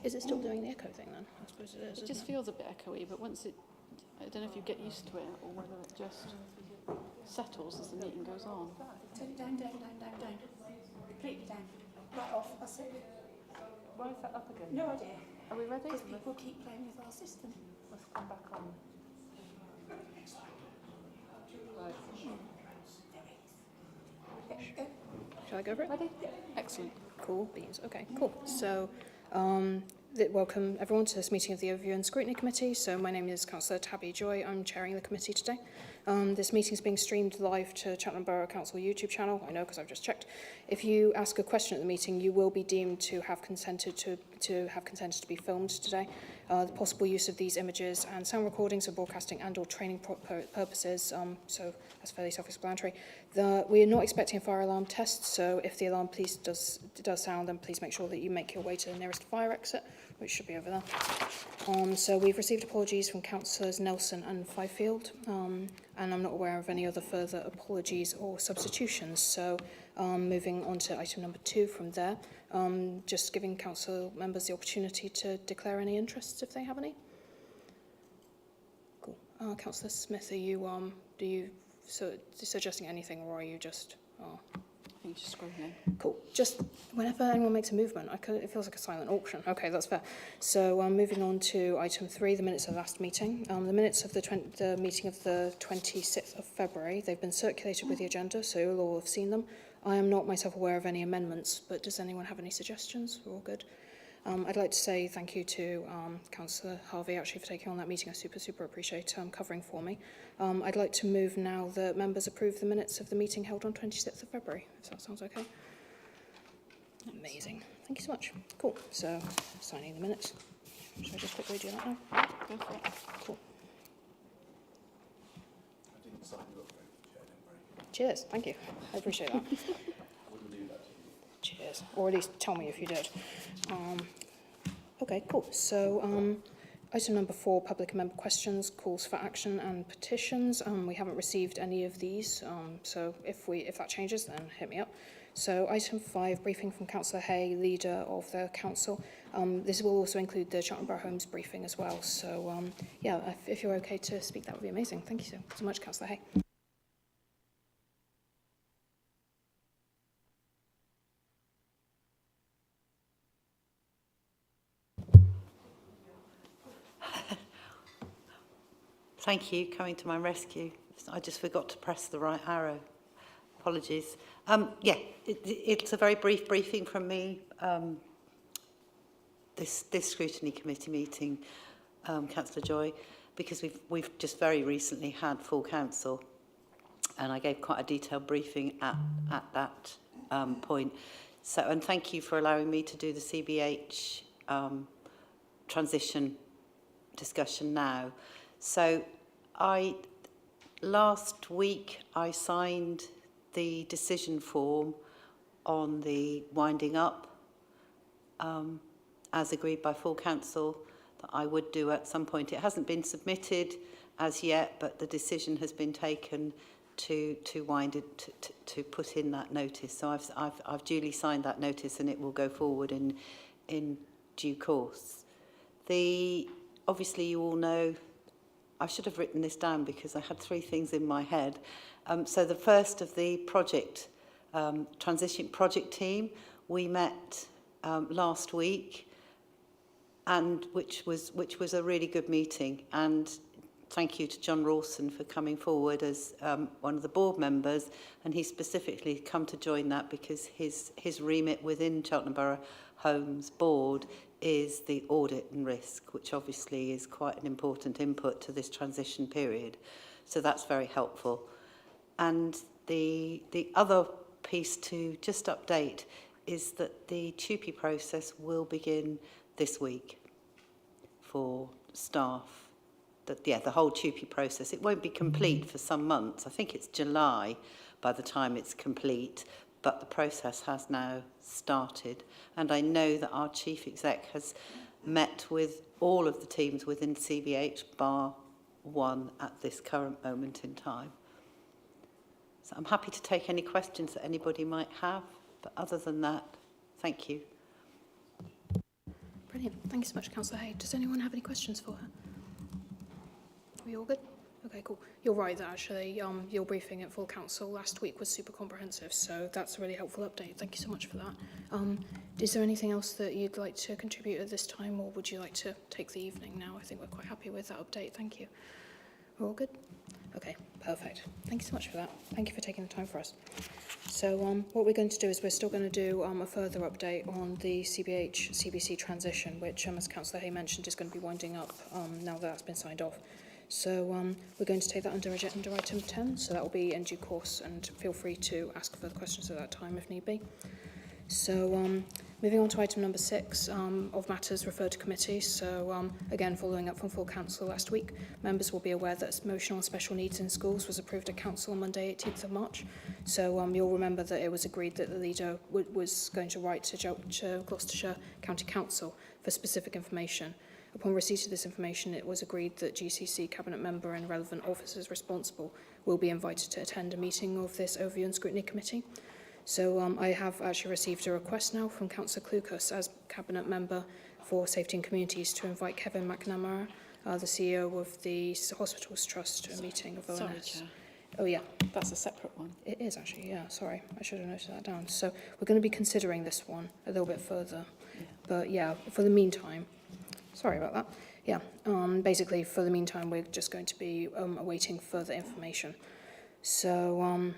Is it still doing the echo thing then? I suppose it is. It just feels a bit echoey, but once it, I don't know if you get used to it or whether it just settles as the meeting goes on. Turn it down. Completely down. Right off, that's it. Why is that up again? No idea. Are we ready? Because people keep playing with our system. Let's come back on. Right. Shall I go for it? Ready? Excellent. Cool beans. Okay, cool. So, welcome everyone to this meeting of the Overview and Scrutiny Committee. So my name is Councillor Tabby Joy. I'm chairing the committee today. This meeting is being streamed live to Cheltenham Borough Council YouTube channel. I know because I've just checked. If you ask a question at the meeting, you will be deemed to have consented to be filmed today. The possible use of these images and sound recordings for broadcasting and/or training purposes. So that's fairly self-explanatory. We are not expecting a fire alarm test. So if the alarm does sound, then please make sure that you make your way to the nearest fire exit, which should be over there. So we've received apologies from Councillors Nelson and Fifield, and I'm not aware of any other further apologies or substitutions. So moving on to item number 2 from there, just giving council members the opportunity to declare any interests if they have any. Cool. Councillor Smith, are you suggesting anything, or are you just? I think just scrolling. Cool. Just whenever anyone makes a movement, it feels like a silent auction. Okay, that's fair. So moving on to item 3, the minutes of the last meeting. The minutes of the meeting of the 26th of February, they've been circulated with the agenda, so you'll all have seen them. I am not myself aware of any amendments, but does anyone have any suggestions? We're all good. I'd like to say thank you to Councillor Harvey actually for taking on that meeting. I super appreciate covering for me. I'd like to move now that members approve the minutes of the meeting held on 26th of February, if that sounds okay. Amazing. Thank you so much. Cool. So, signing the minutes. Should I just quickly do that now? Go for it. Cool. Cheers. Thank you. I appreciate that. Cheers. Or at least tell me if you did. Okay, cool. So, item number 4, public and member questions, calls for action and petitions. We haven't received any of these, so if that changes, then hit me up. So, item 5, briefing from Councillor Hay, leader of the council. This will also include the Cheltenham Borough Homes briefing as well. So, yeah, if you're okay to speak, that would be amazing. Thank you so much, Councillor Hay. Thank you, coming to my rescue. I just forgot to press the right arrow. Apologies. Yeah, it's a very brief briefing from me. This Scrutiny Committee meeting, Councillor Joy, because we've just very recently had full council, and I gave quite a detailed briefing at that point. So, and thank you for allowing me to do the CBH transition discussion now. So last week I signed the decision form on the winding up, as agreed by full council, that I would do at some point. It hasn't been submitted as yet, but the decision has been taken to wind it, to put in that notice. So I've duly signed that notice, and it will go forward in due course. Obviously you all know, I should have written this down because I had 3 things in my head. So the first of the project, transition project team, we met last week, and which was a really good meeting. And thank you to John Rawson for coming forward as one of the board members, and he's specifically come to join that because his remit within Cheltenham Borough Homes Board is the audit and risk, which obviously is quite an important input to this transition period. So that's very helpful. And the other piece to just update is that the TUPE process will begin this week for staff. The whole TUPE process. It won't be complete for some months. I think it's July by the time it's complete, but the process has now started. And I know that our Chief Exec has met with all of the teams within CBH, bar one at this current moment in time. So I'm happy to take any questions that anybody might have, but other than that, thank you. Brilliant. Thank you so much, Councillor Hay. Does anyone have any questions for her? Are we all good? Okay, cool. You're right that actually your briefing at full council last week was super comprehensive, so that's a really helpful update. Thank you so much for that. Is there anything else that you'd like to contribute at this time, or would you like to take the evening now? I think we're quite happy with that update. Thank you. We're all good? Okay, perfect. Thank you so much for that. Thank you for taking the time for us. So what we're going to do is we're still going to do a further update on the CBH-CBC transition, which, as Councillor Hay mentioned, is going to be winding up now that that's been signed off. So we're going to take that under agenda item 10, so that will be in due course, and feel free to ask further questions at that time if need be. So moving on to item number 6 of matters referred to committee. So again, following up from full council last week, members will be aware that emotional and special needs in schools was approved at council on Monday 18th of March. So you'll remember that it was agreed that the leader was going to write to Gloucestershire County Council for specific information. Upon receipt of this information, it was agreed that GCC Cabinet member and relevant officers responsible will be invited to attend a meeting of this Overview and Scrutiny Committee. So I have actually received a request now from Councillor Clucas as Cabinet member for Safety and Communities to invite Kevin McNamara, the CEO of the Hospitals Trust, to a meeting of ONS. Sorry, Chair. Oh yeah, That's a separate one. it is actually, yeah, sorry, I should have noted that down. So we're going to be considering this one a little bit further. Yeah. But yeah, for the meantime, sorry about that. Yeah, basically for the meantime, we're just going to be awaiting further information. So,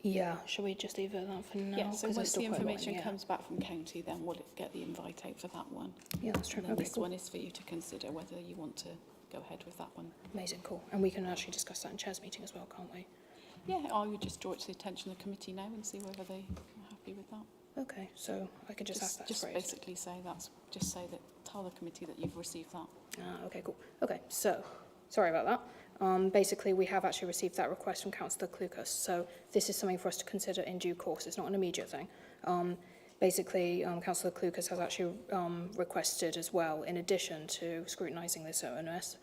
yeah, shall we just leave it at that for now? Yeah, so 'Cause once it's still the quite long, information yeah. comes back from county, then we'll get the invite out for that one. Yeah, that's true. And then Okay, this cool. one is for you to consider whether you want to go ahead with that one. Amazing, cool. And we can actually discuss that in Chair's meeting as well, can't we? Yeah, I would just draw it to the attention of the committee now and see whether they are happy with that. Okay, so I can just ask that Just phrase. basically say just say that, tell the committee that you've received that. Okay, cool. Okay, so, sorry about that. Basically, we have actually received that request from Councillor Clucas, so this is something for us to consider in due course. It's not an immediate thing. Basically, Councillor Clucas has actually requested as well, in addition to scrutinising this ONS,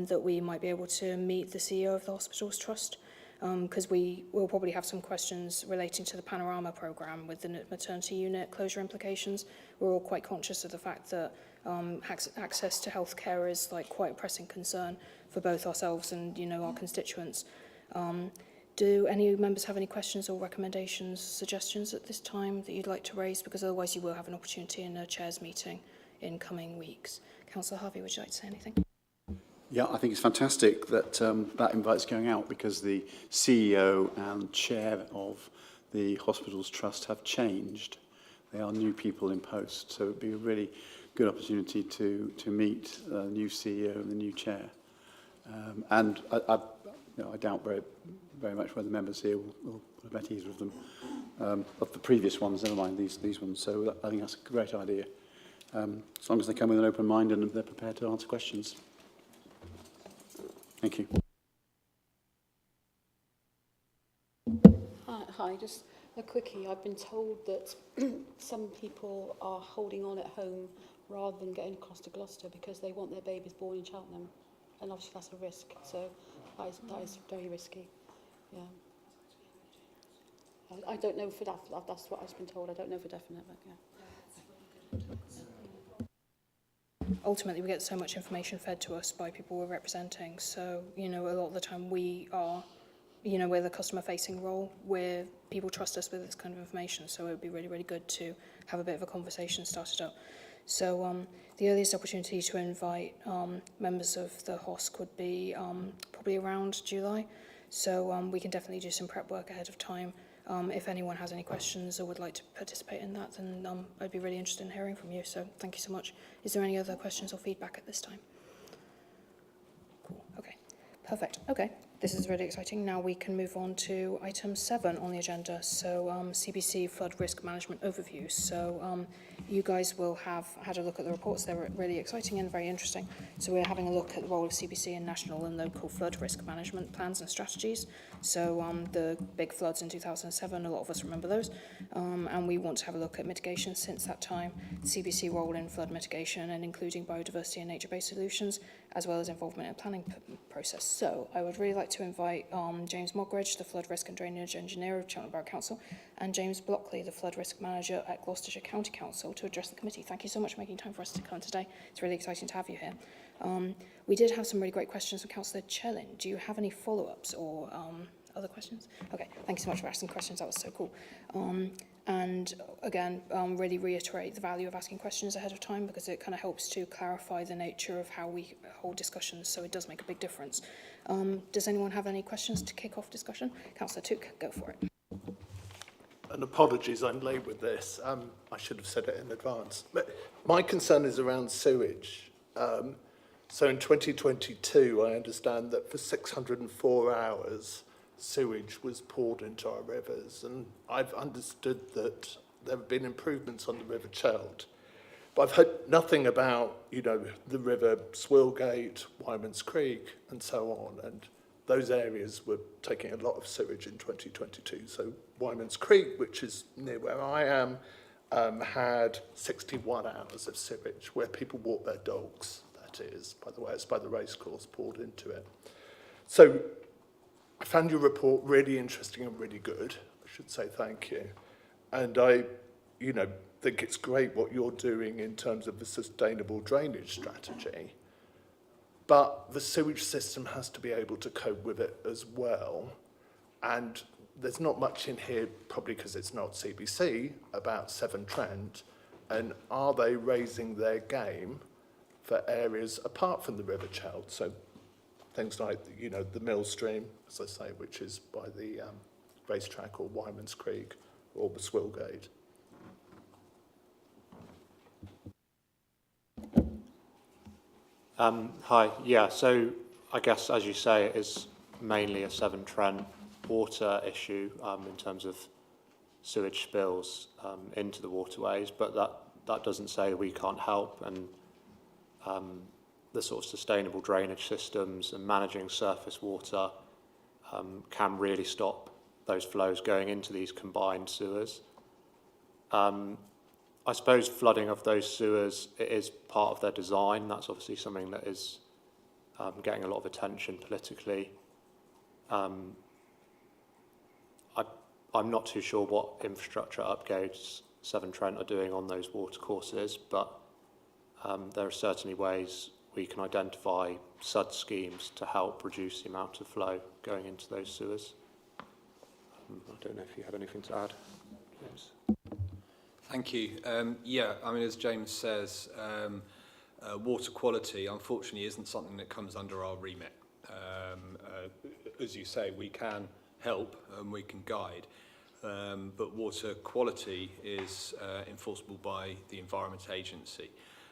that we might be able to meet the CEO of the Hospitals Trust, because we will probably have some questions relating to the Panorama programme with the maternity unit closure implications. We're all quite conscious of the fact that access to healthcare is like quite a pressing concern for both ourselves and our constituents. Do any members have any questions or recommendations, suggestions at this time that you'd like to raise? Because otherwise you will have an opportunity in a Chair's meeting in coming weeks. Councillor Harvey, would you like to say anything? Yeah, I think it's fantastic that that invite's going out, because the CEO and chair of the Hospitals Trust have changed. They are new people in post, so it'd be a really good opportunity to meet the new CEO and the new chair. And I doubt very much whether members here will have met either of them, of the previous ones, never mind these ones. So I think that's a great idea, as long as they come with an open mind and they're prepared to answer questions. Thank you. Hi, just a quickie. I've been told that some people are holding on at home rather than getting across to Gloucester because they want their babies born in Cheltenham, and obviously that's a risk. So that is very risky. Yeah. I don't know for that. That's what I've been told. I don't know for definite, but yeah. Ultimately, we get so much information fed to us by people we're representing. So, a lot of the time we are, we're the customer-facing role where people trust us with this kind of information. So it would be really, really good to have a bit of a conversation started up. So the earliest opportunity to invite members of the HOSC would be probably around July. So we can definitely do some prep work ahead of time. If anyone has any questions or would like to participate in that, then I'd be really interested in hearing from you. So thank you so much. Is there any other questions or feedback at this time? Cool. Okay. Perfect. Okay. This is really exciting. Now we can move on to item 7 on the agenda. So CBC Flood Risk Management Overview. So you guys will have had a look at the reports. They were really exciting and very interesting. So we're having a look at the role of CBC in national and local flood risk management plans and strategies. So the big floods in 2007, a lot of us remember those. And we want to have a look at mitigation since that time, the CBC role in flood mitigation and including biodiversity and nature-based solutions, as well as involvement in the planning process. So I would really like to invite James Mogridge, the Flood Risk and Drainage Engineer of Cheltenham Borough Council, and James Blockley, the Flood Risk Manager at Gloucestershire County Council, to address the committee. Thank you so much for making time for us to come today. It's really exciting to have you here. We did have some really great questions from Councillor Chelin. Do you have any follow-ups or other questions? Okay, thank you so much for asking questions. That was so cool. And again, really reiterate the value of asking questions ahead of time, because it kind of helps to clarify the nature of how we hold discussions, so it does make a big difference. Does anyone have any questions to kick off discussion? Councillor Took, go for it. And apologies, I'm late with this. I should have said it in advance. But my concern is around sewage. So in 2022, I understand that for 604 hours, sewage was poured into our rivers, and I've understood that there have been improvements on the River Cheld. But I've heard nothing about, you know, the River Swillgate, Wyman's Creek, and so on, and those areas were taking a lot of sewage in 2022. So Wyman's Creek, which is near where I am, had 61 hours of sewage where people walk their dogs, that is. By the way, it's by the racecourse poured into it. So I found your report really interesting and really good. I should say thank you. And I, you know, think it's great what you're doing in terms of the sustainable drainage strategy. But the sewage system has to be able to cope with it as well. And there's not much in here, probably because it's not CBC, about Severn Trent. And are they raising their game for areas apart from the River Cheld? So things like, you know, the Mill Stream, as I say, which is by the racetrack, or Wyman's Creek, or the Swillgate. Hi, yeah, so I guess, as you say, it is mainly a Severn Trent water issue in terms of sewage spills into the waterways, but that doesn't say we can't help, and the sort of sustainable drainage systems and managing surface water can really stop those flows going into these combined sewers. I suppose flooding of those sewers, it is part of their design. That's obviously something that is getting a lot of attention politically. I'm not too sure what infrastructure upgrades Severn Trent are doing on those watercourses, but there are certainly ways we can identify SUD schemes to help reduce the amount of flow going into those sewers. I don't know if you have anything to add, James. Thank you. Yeah, I mean, as James says, water quality, unfortunately, isn't something that comes under our remit. As you say, we can help and we can guide, but water quality is enforceable by the Environment Agency.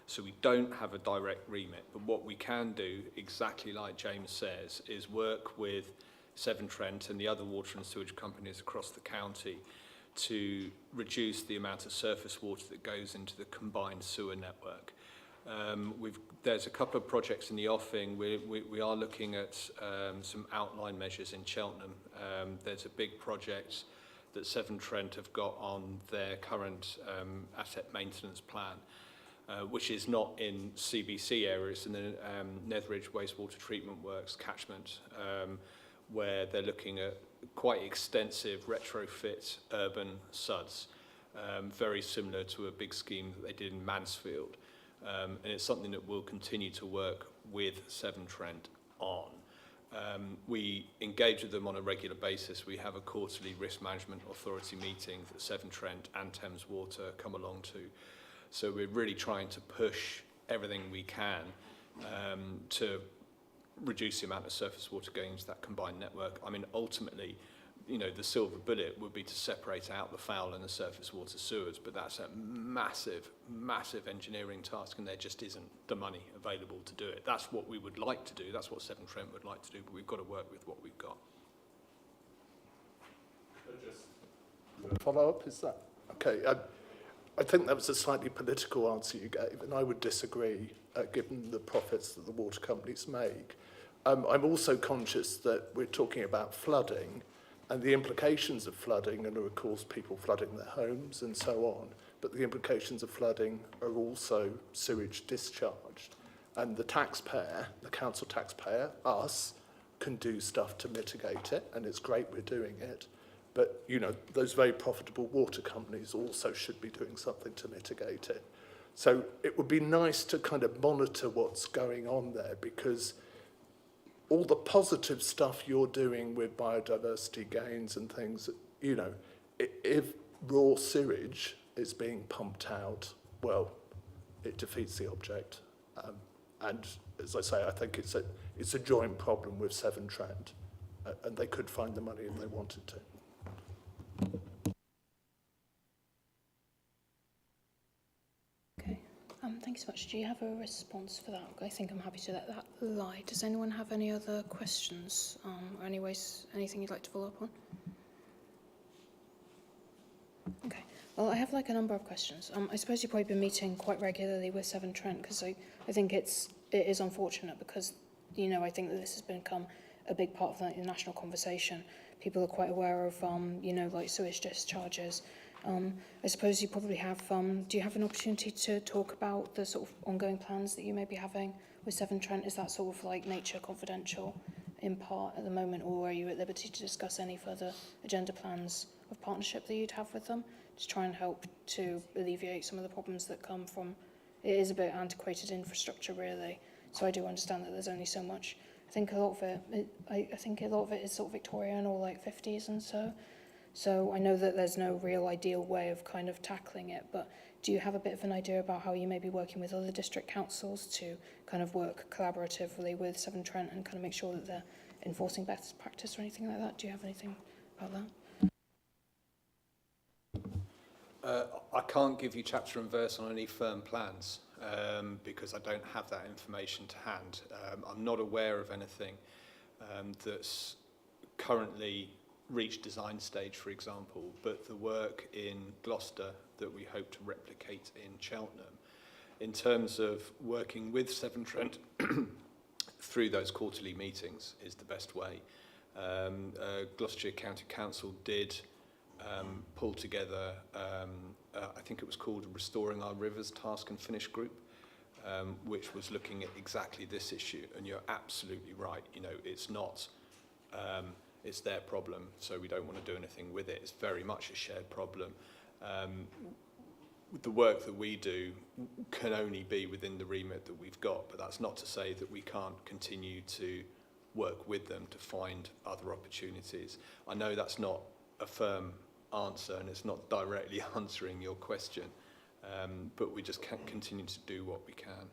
So we don't have a direct remit, but what we can do, exactly like James says, is work with Severn Trent and the other water and sewage companies across the county to reduce the amount of surface water that goes into the combined sewer network. There's a couple of projects in the offing. We are looking at some outline measures in Cheltenham. There's a big project that Severn Trent have got on their current asset maintenance plan, which is not in CBC areas, in the Netheridge Wastewater Treatment Works catchment, where they're looking at quite extensive retrofit urban SUDs, very similar to a big scheme that they did in Mansfield. And it's something that we'll continue to work with Severn Trent on. We engage with them on a regular basis. We have a quarterly risk management authority meeting that Severn Trent and Thames Water come along to. So we're really trying to push everything we can to reduce the amount of surface water going into that combined network. I mean, ultimately, you know, the silver bullet would be to separate out the foul and the surface water sewers, but that's a massive, massive engineering task, and there just isn't the money available to do it. That's what we would like to do. That's what Severn Trent would like to do, but we've got to work with what we've got. Follow up, is that okay? I think that was a slightly political answer you gave, and I would disagree, given the profits that the water companies make. I'm also conscious that we're talking about flooding, and the implications of flooding, and of course people flooding their homes and so on, but the implications of flooding are also sewage discharged. and the taxpayer, the council taxpayer, us, can do stuff to mitigate it, and it's great we're doing it. But, you know, those very profitable water companies also should be doing something to mitigate it. So it would be nice to kind of monitor what's going on there, because all the positive stuff you're doing with biodiversity gains and things, you know, if raw sewage is being pumped out, well, it defeats the object. And as I say, I think it's a joint problem with Severn Trent, and they could find the money if they wanted to. Okay. Thank you so much. Do you have a response for that? I think I'm happy to let that lie. Does anyone have any other questions, or anything you'd like to follow up on? Okay. Well, I have like a number of questions. I suppose you've probably been meeting quite regularly with Severn Trent, because I think it is unfortunate, because, you know, I think that this has become a big part of the national conversation. People are quite aware of, you know, like sewage discharges. I suppose you probably have, do you have an opportunity to talk about the sort of ongoing plans that you may be having with Severn Trent? Is that sort of like nature confidential in part at the moment, or are you at liberty to discuss any further agenda plans of partnership that you'd have with them to try and help to alleviate some of the problems that come from, it is a bit antiquated infrastructure really, so I do understand that there's only so much. I think a lot of it is sort of Victorian or like 50s and so I know that there's no real ideal way of kind of tackling it, but do you have a bit of an idea about how you may be working with other district councils to kind of work collaboratively with Severn Trent and kind of make sure that they're enforcing best practice or anything like that? Do you have anything about that? I can't give you chapter and verse on any firm plans because I don't have that information to hand. I'm not aware of anything that's currently reached design stage, for example, but the work in Gloucester that we hope to replicate in Cheltenham, in terms of working with Severn Trent through those quarterly meetings, is the best way. Gloucestershire County Council did pull together, I think it was called Restoring Our Rivers Task and Finish Group, which was looking at exactly this issue. And you're absolutely right. You know, it's not, it's their problem, so we don't want to do anything with it. It's very much a shared problem. The work that we do can only be within the remit that we've got, but that's not to say that we can't continue to work with them to find other opportunities. I know that's not a firm answer and it's not directly answering your question, but we just can't continue to do what we can.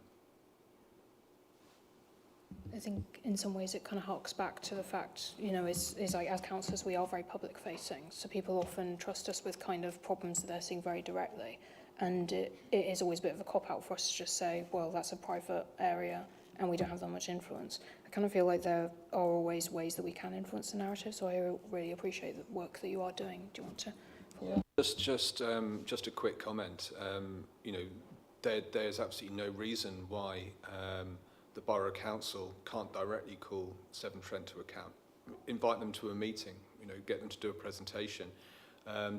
I think in some ways it kind of harks back to the fact, you know, is like as councillors we are very public facing, so people often trust us with kind of problems that they're seeing very directly, and it is always a bit of a cop-out for us to just say, well, that's a private area and we don't have that much influence. I kind of feel like there are always ways that we can influence the narrative, so I really appreciate the work that you are doing. Do you want to follow up? Just a quick comment. You know, there's absolutely no reason why the Borough Council can't directly call Severn Trent to account. Invite them to a meeting, you know, get them to do a presentation.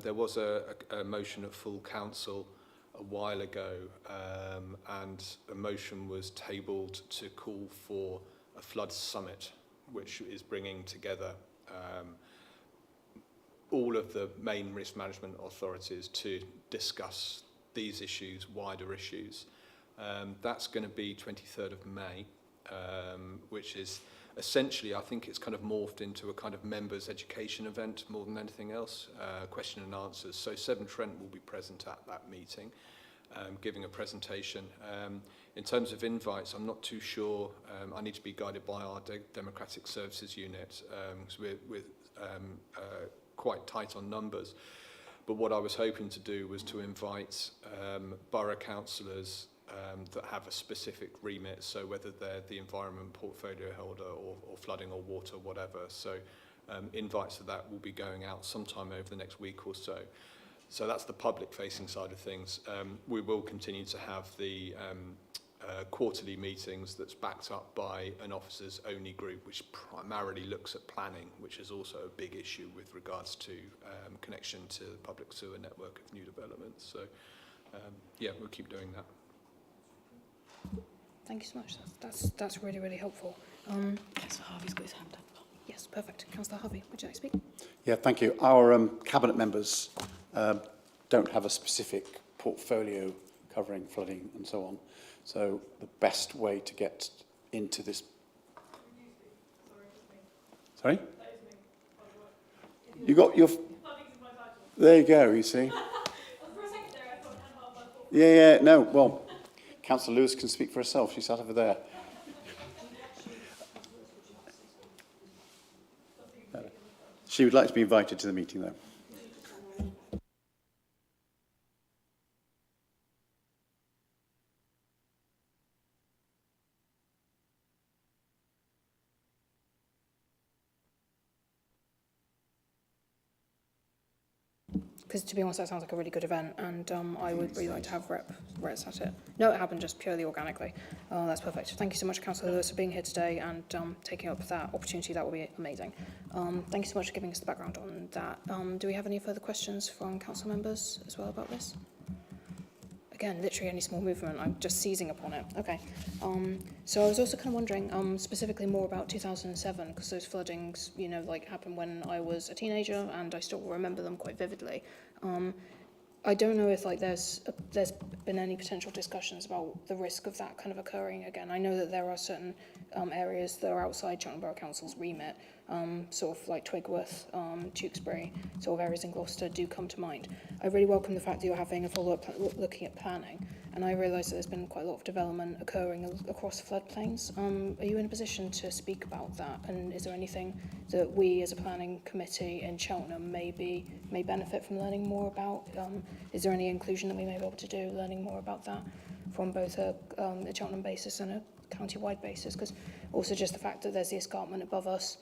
There was a motion at full council a while ago, and a motion was tabled to call for a flood summit, which is bringing together all of the main risk management authorities to discuss these issues, wider issues. That's going to be 23rd of May, which is essentially, I think it's kind of morphed into a kind of members' education event more than anything else, question and answers. So Severn Trent will be present at that meeting, giving a presentation. In terms of invites, I'm not too sure. I need to be guided by our Democratic Services Unit, because we're quite tight on numbers. But what I was hoping to do was to invite borough councillors that have a specific remit, so whether they're the environment portfolio holder or flooding or water, whatever. So invites to that will be going out sometime over the next week or so. So that's the public-facing side of things. We will continue to have the quarterly meetings that's backed up by an officers-only group, which primarily looks at planning, which is also a big issue with regards to connection to the public sewer network of new developments. So, yeah, we'll keep doing that. Thank you so much. That's really, really helpful. Councillor Harvey's got his hand up. Yes, perfect. Councillor Harvey, would you like to speak? Yeah, thank you. Our cabinet members don't have a specific portfolio covering flooding and so on. So the best way to get into this... Sorry? You got your... There you go, you see. Yeah, no, well, Councillor Lewis can speak for herself. She sat over there. She would like to be invited to the meeting, though. Because to be honest, that sounds like a really good event, and I would really like to have reps at it. No, it happened just purely organically. That's perfect. Thank you so much, Councillor Lewis, for being here today and taking up that opportunity. That will be amazing. Thank you so much for giving us the background on that. Do we have any further questions from council members as well about this? Again, literally any small movement, I'm just seizing upon it. Okay. So I was also kind of wondering specifically more about 2007, because those floodings, you know, like happened when I was a teenager, and I still remember them quite vividly. I don't know if like there's been any potential discussions about the risk of that kind of occurring again. I know that there are certain areas that are outside Cheltenham Borough Council's remit, sort of like Twigworth, Tewkesbury, sort of areas in Gloucester do come to mind. I really welcome the fact that you're having a follow-up looking at planning, and I realise that there's been quite a lot of development occurring across floodplains. Are you in a position to speak about that, and is there anything that we as a planning committee in Cheltenham may benefit from learning more about? Is there any inclusion that we may be able to do learning more about that from both a Cheltenham basis and a county-wide basis? Because also just the fact that there's the escarpment above us,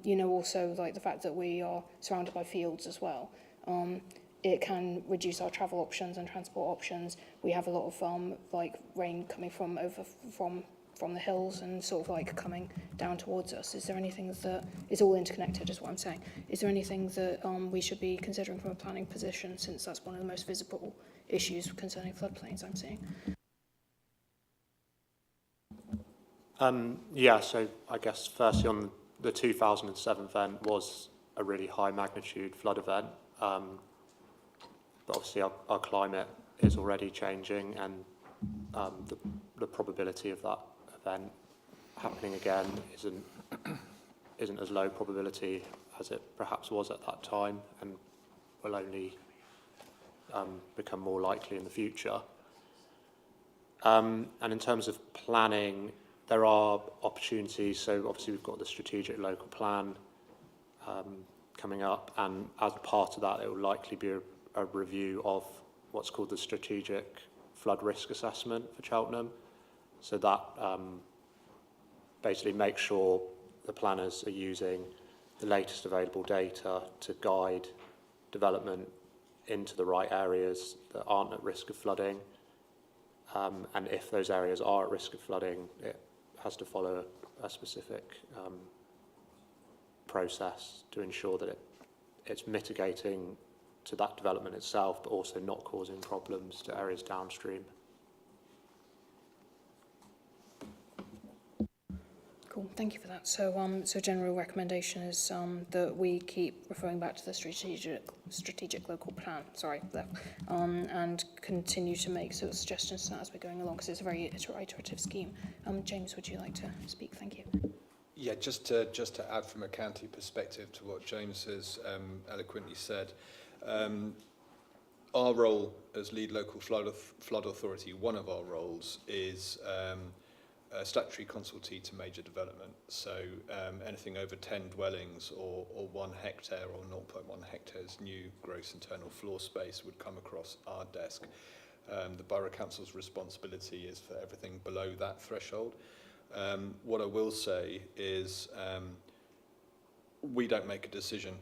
you know, also like the fact that we are surrounded by fields as well. It can reduce our travel options and transport options. We have a lot of like rain coming from the hills and sort of like coming down towards us. Is there anything that is all interconnected, is what I'm saying? Is there anything that we should be considering from a planning position, since that's one of the most visible issues concerning floodplains I'm seeing? Yeah, so I guess firstly on the 2007 event was a really high magnitude flood event. But obviously our climate is already changing, and the probability of that event happening again isn't as low probability as it perhaps was at that time, and will only become more likely in the future. And in terms of planning, there are opportunities. So obviously we've got the strategic local plan coming up, and as part of that it will likely be a review of what's called the strategic flood risk assessment for Cheltenham. So that basically makes sure the planners are using the latest available data to guide development into the right areas that aren't at risk of flooding. And if those areas are at risk of flooding, it has to follow a specific process to ensure that it's mitigating to that development itself, but also not causing problems to areas downstream. Cool, thank you for that. So, so general recommendation is that we keep referring back to the strategic local plan. Sorry, and continue to make sort of suggestions to that as we're going along, because it's a very iterative scheme. James, would you like to speak? Thank you. Yeah, just to add from a county perspective to what James has eloquently said. Our role as lead local flood authority, one of our roles is a statutory consultee to major development. So anything over 10 dwellings or 1 hectare or 0.1 hectares new gross internal floor space would come across our desk. The Borough Council's responsibility is for everything below that threshold. What I will say is we don't make a decision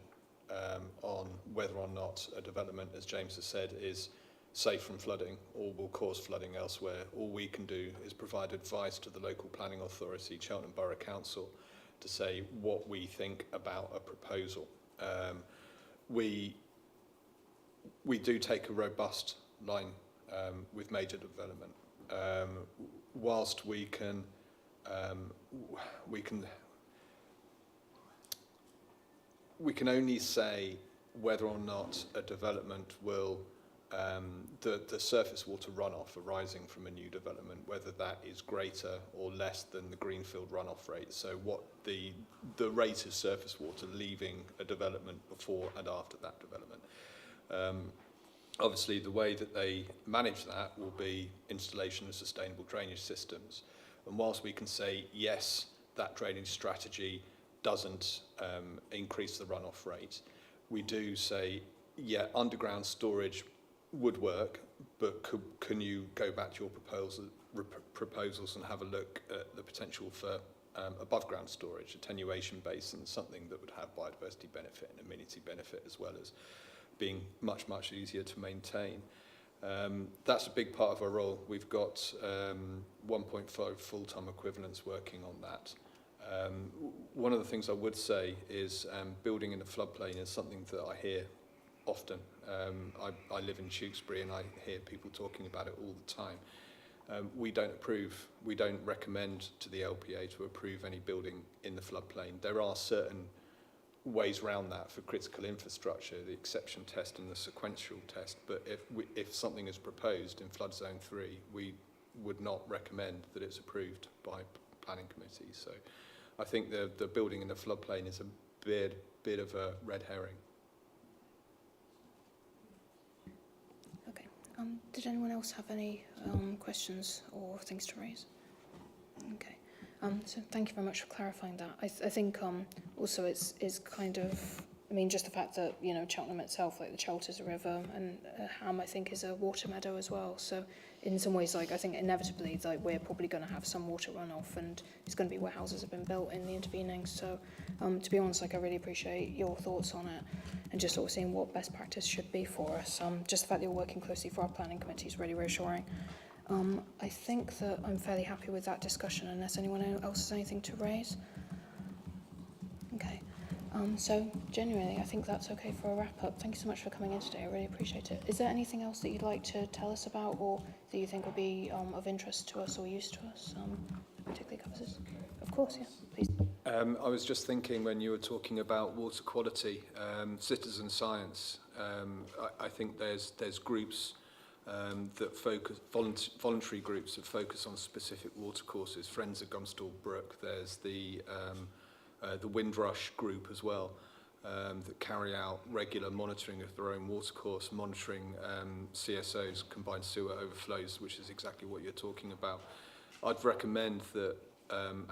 on whether or not a development, as James has said, is safe from flooding or will cause flooding elsewhere. All we can do is provide advice to the local planning authority, Cheltenham Borough Council, to say what we think about a proposal. We do take a robust line with major development. whilst we can only say whether or not a development will, the surface water runoff arising from a new development, whether that is greater or less than the greenfield runoff rate. So what the rate of surface water leaving a development before and after that development. Obviously, the way that they manage that will be installation of sustainable drainage systems. And whilst we can say, yes, that drainage strategy doesn't increase the runoff rate, we do say, yeah, underground storage would work, but can you go back to your proposals and have a look at the potential for above ground storage, attenuation basins, something that would have biodiversity benefit and amenity benefit, as well as being much, much easier to maintain. That's a big part of our role. We've got 1.5 full-time equivalents working on that. One of the things I would say is building in a floodplain is something that I hear often. I live in Tewkesbury and I hear people talking about it all the time. We don't recommend to the LPA to approve any building in the floodplain. There are certain ways around that for critical infrastructure, the exception test and the sequential test, but if something is proposed in flood zone 3, we would not recommend that it's approved by planning committee. So I think the building in the floodplain is a bit of a red herring. Okay. Did anyone else have any questions or things to raise? Okay. So thank you very much for clarifying that. I think also it's kind of, I mean, just the fact that, you know, Cheltenham itself, like the Chelt is a river, and Ham, I think, is a water meadow as well. So in some ways, like, I think inevitably, like, we're probably going to have some water runoff, and it's going to be where houses have been built in the intervening. So to be honest, like, I really appreciate your thoughts on it, and just sort of seeing what best practice should be for us. Just the fact that you're working closely for our planning committee is really reassuring. I think that I'm fairly happy with that discussion, unless anyone else has anything to raise. Okay. So genuinely, I think that's okay for a wrap-up. Thank you so much for coming in today. I really appreciate it. Is there anything else that you'd like to tell us about, or that you think would be of interest to us or use to us, particularly covers this? Of course, yeah, please. I was just thinking when you were talking about water quality, citizen science. I think there's groups that focus, voluntary groups that focus on specific water courses. Friends of Gumstall Brook. There's the Windrush group as well, that carry out regular monitoring of their own water course, monitoring CSOs, combined sewer overflows, which is exactly what you're talking about. I'd recommend that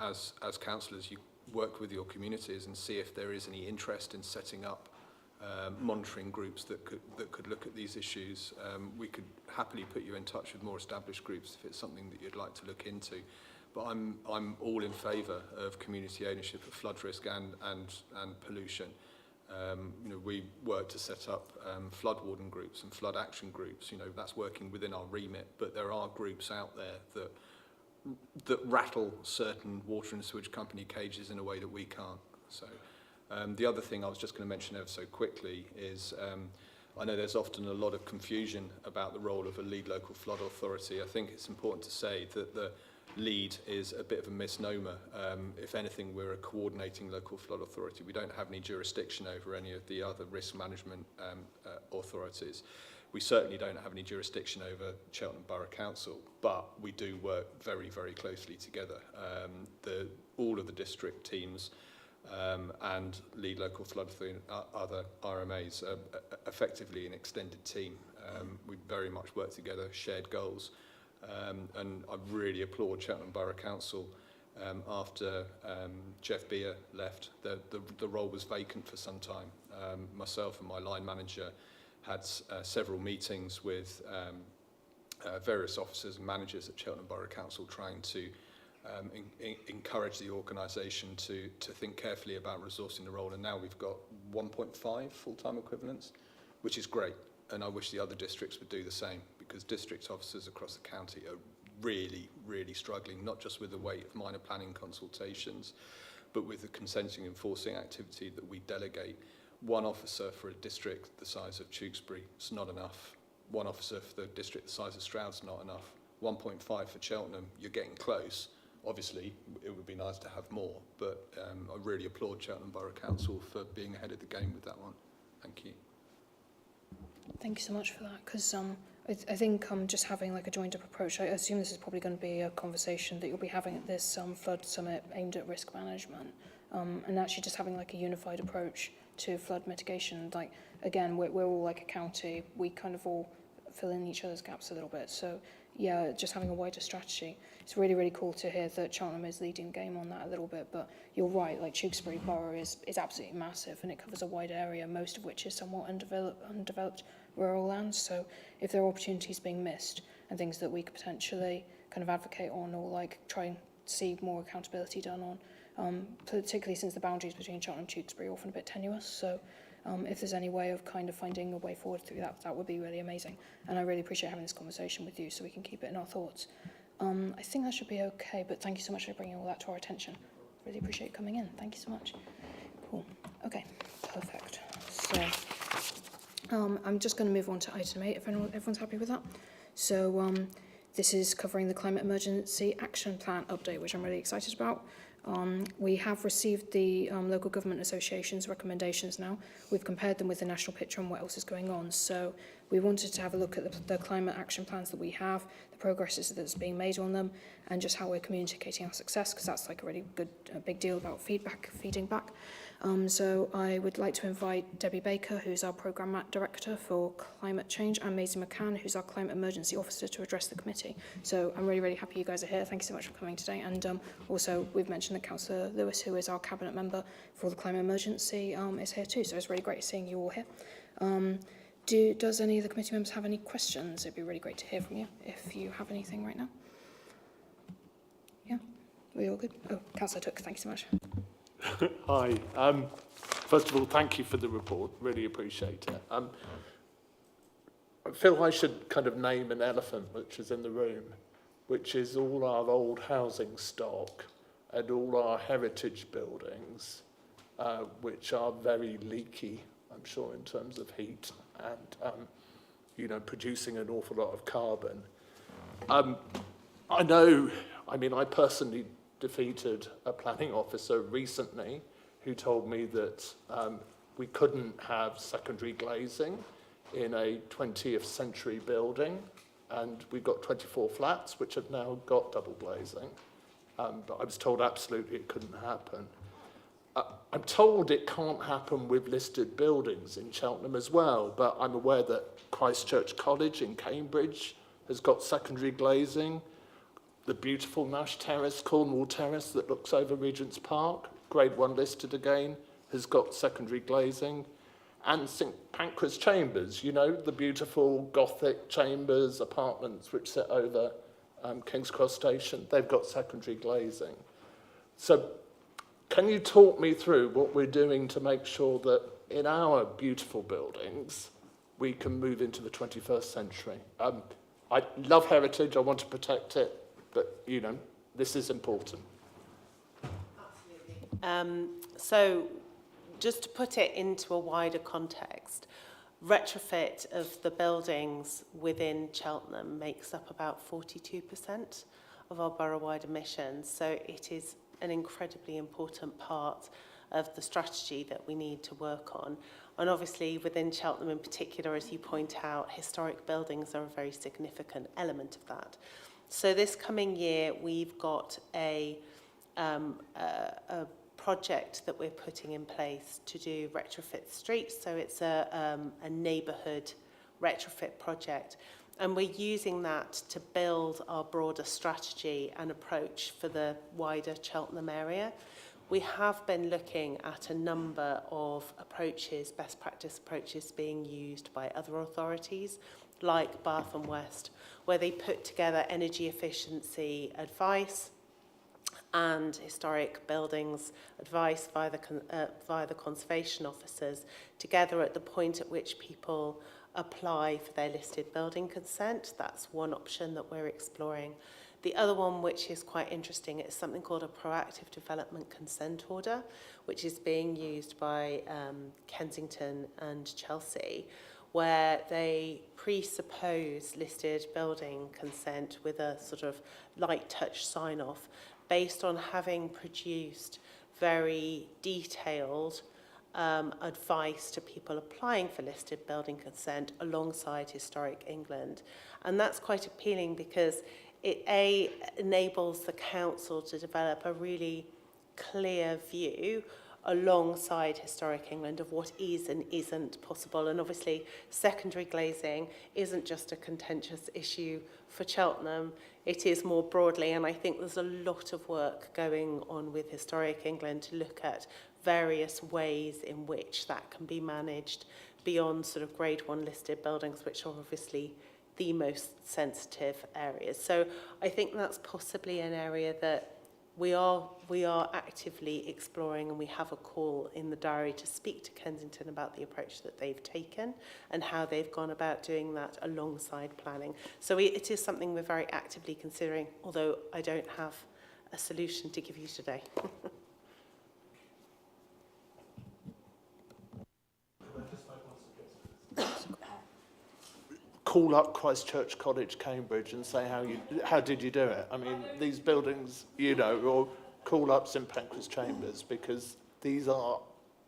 as councillors, you work with your communities and see if there is any interest in setting up monitoring groups that could look at these issues. We could happily put you in touch with more established groups if it's something that you'd like to look into. But I'm all in favour of community ownership of flood risk and pollution. You know, we work to set up flood warden groups and flood action groups. You know, that's working within our remit. But there are groups out there that rattle certain water and sewage company cages in a way that we can't. So the other thing I was just going to mention ever so quickly is I know there's often a lot of confusion about the role of a lead local flood authority. I think it's important to say that the lead is a bit of a misnomer. If anything, we're a coordinating local flood authority. We don't have any jurisdiction over any of the other risk management authorities. We certainly don't have any jurisdiction over Cheltenham Borough Council, but we do work very, very closely together. All of the district teams and lead local flood authority, other RMAs, are effectively an extended team. We very much work together, shared goals. And I really applaud Cheltenham Borough Council. After Jeff Beer left, the role was vacant for some time. Myself and my line manager had several meetings with various officers and managers at Cheltenham Borough Council, trying to encourage the organisation to think carefully about resourcing the role. And now we've got 1.5 full-time equivalents, which is great. And I wish the other districts would do the same, because district officers across the county are really, really struggling, not just with the weight of minor planning consultations, but with the consenting enforcing activity that we delegate. One officer for a district the size of Tewkesbury is not enough. One officer for the district the size of Stroud's not enough. 1.5 for Cheltenham, you're getting close. Obviously, it would be nice to have more, but I really applaud Cheltenham Borough Council for being ahead of the game with that one. Thank you. Thank you so much for that, because I think just having like a joined up approach, I assume this is probably going to be a conversation that you'll be having at this flood summit aimed at risk management, and actually just having like a unified approach to flood mitigation. Like, again, we're all like a county, we kind of all fill in each other's gaps a little bit, so yeah, just having a wider strategy. It's really, really cool to hear that Cheltenham is leading the game on that a little bit, but you're right, like Tewkesbury Borough is absolutely massive, and it covers a wide area, most of which is somewhat undeveloped rural lands. So if there are opportunities being missed and things that we could potentially kind of advocate on, or like try and see more accountability done on, particularly since the boundaries between Cheltenham and Tewkesbury are often a bit tenuous. So if there's any way of kind of finding a way forward through that, that would be really amazing. And I really appreciate having this conversation with you so we can keep it in our thoughts. I think that should be okay, but thank you so much for bringing all that to our attention. Really appreciate you coming in. Thank you so much. Cool. Okay, perfect. So I'm just going to move on to item 8, if everyone's happy with that. So this is covering the Climate Emergency Action Plan update, which I'm really excited about. We have received the local government association's recommendations now. We've compared them with the national picture on what else is going on. So we wanted to have a look at the climate action plans that we have, the progress that's being made on them, and just how we're communicating our success, because that's like a really good, big deal about feeding back. So I would like to invite Debbie Baker, who's our Programme Director for Climate Change, and Maisie McCann, who's our Climate Emergency Officer, to address the committee. So I'm really, really happy you guys are here. Thank you so much for coming today. And also, we've mentioned that Councillor Lewis, who is our Cabinet Member for the Climate Emergency, is here too. So it's really great seeing you all here. Does any of the committee members have any questions? It'd be really great to hear from you if you have anything right now. Yeah? Are we all good? Oh, Councillor Took, thank you so much. Hi. First of all, thank you for the report. Really appreciate it. I feel I should kind of name an elephant which is in the room, which is all our old housing stock and all our heritage buildings, which are very leaky, I'm sure, in terms of heat and, you know, producing an awful lot of carbon. I personally defeated a planning officer recently who told me that we couldn't have secondary glazing in a 20th century building, and we've got 24 flats which have now got double glazing. But I was told absolutely it couldn't happen. I'm told it can't happen with listed buildings in Cheltenham as well, but I'm aware that Christchurch College in Cambridge has got secondary glazing. The beautiful Nash Terrace, Cornwall Terrace, that looks over Regent's Park, Grade 1 listed again, has got secondary glazing. And St Pancras Chambers, you know, the beautiful Gothic chambers, apartments which sit over King's Cross Station, they've got secondary glazing. So can you talk me through what we're doing to make sure that in our beautiful buildings, we can move into the 21st century? I love heritage, I want to protect it, but, you know, this is important. Absolutely. So just to put it into a wider context, retrofit of the buildings within Cheltenham makes up about 42% of our borough-wide emissions. So it is an incredibly important part of the strategy that we need to work on. And obviously within Cheltenham in particular, as you point out, historic buildings are a very significant element of that. So this coming year, we've got a project that we're putting in place to do retrofit streets. So it's a neighbourhood retrofit project. And we're using that to build our broader strategy and approach for the wider Cheltenham area. We have been looking at a number of approaches, best practice approaches being used by other authorities, like Bath and West, where they put together energy efficiency advice and historic buildings advice via the conservation officers together at the point at which people apply for their listed building consent. That's one option that we're exploring. The other one, which is quite interesting, is something called a proactive development consent order, which is being used by Kensington and Chelsea, where they presuppose listed building consent with a sort of light touch sign off based on having produced very detailed advice to people applying for listed building consent alongside Historic England. And that's quite appealing because it enables the council to develop a really clear view alongside Historic England of what is and isn't possible. And obviously secondary glazing isn't just a contentious issue for Cheltenham, it is more broadly, and I think there's a lot of work going on with Historic England to look at various ways in which that can be managed beyond sort of grade 1 listed buildings, which are obviously the most sensitive areas. So I think that's possibly an area that we are actively exploring, and we have a call in the diary to speak to Kensington about the approach that they've taken and how they've gone about doing that alongside planning. So it is something we're very actively considering, although I don't have a solution to give you today. Call up Christchurch College, Cambridge, and say how did you do it? I mean, these buildings, you know, or call up St Pancras Chambers, because these are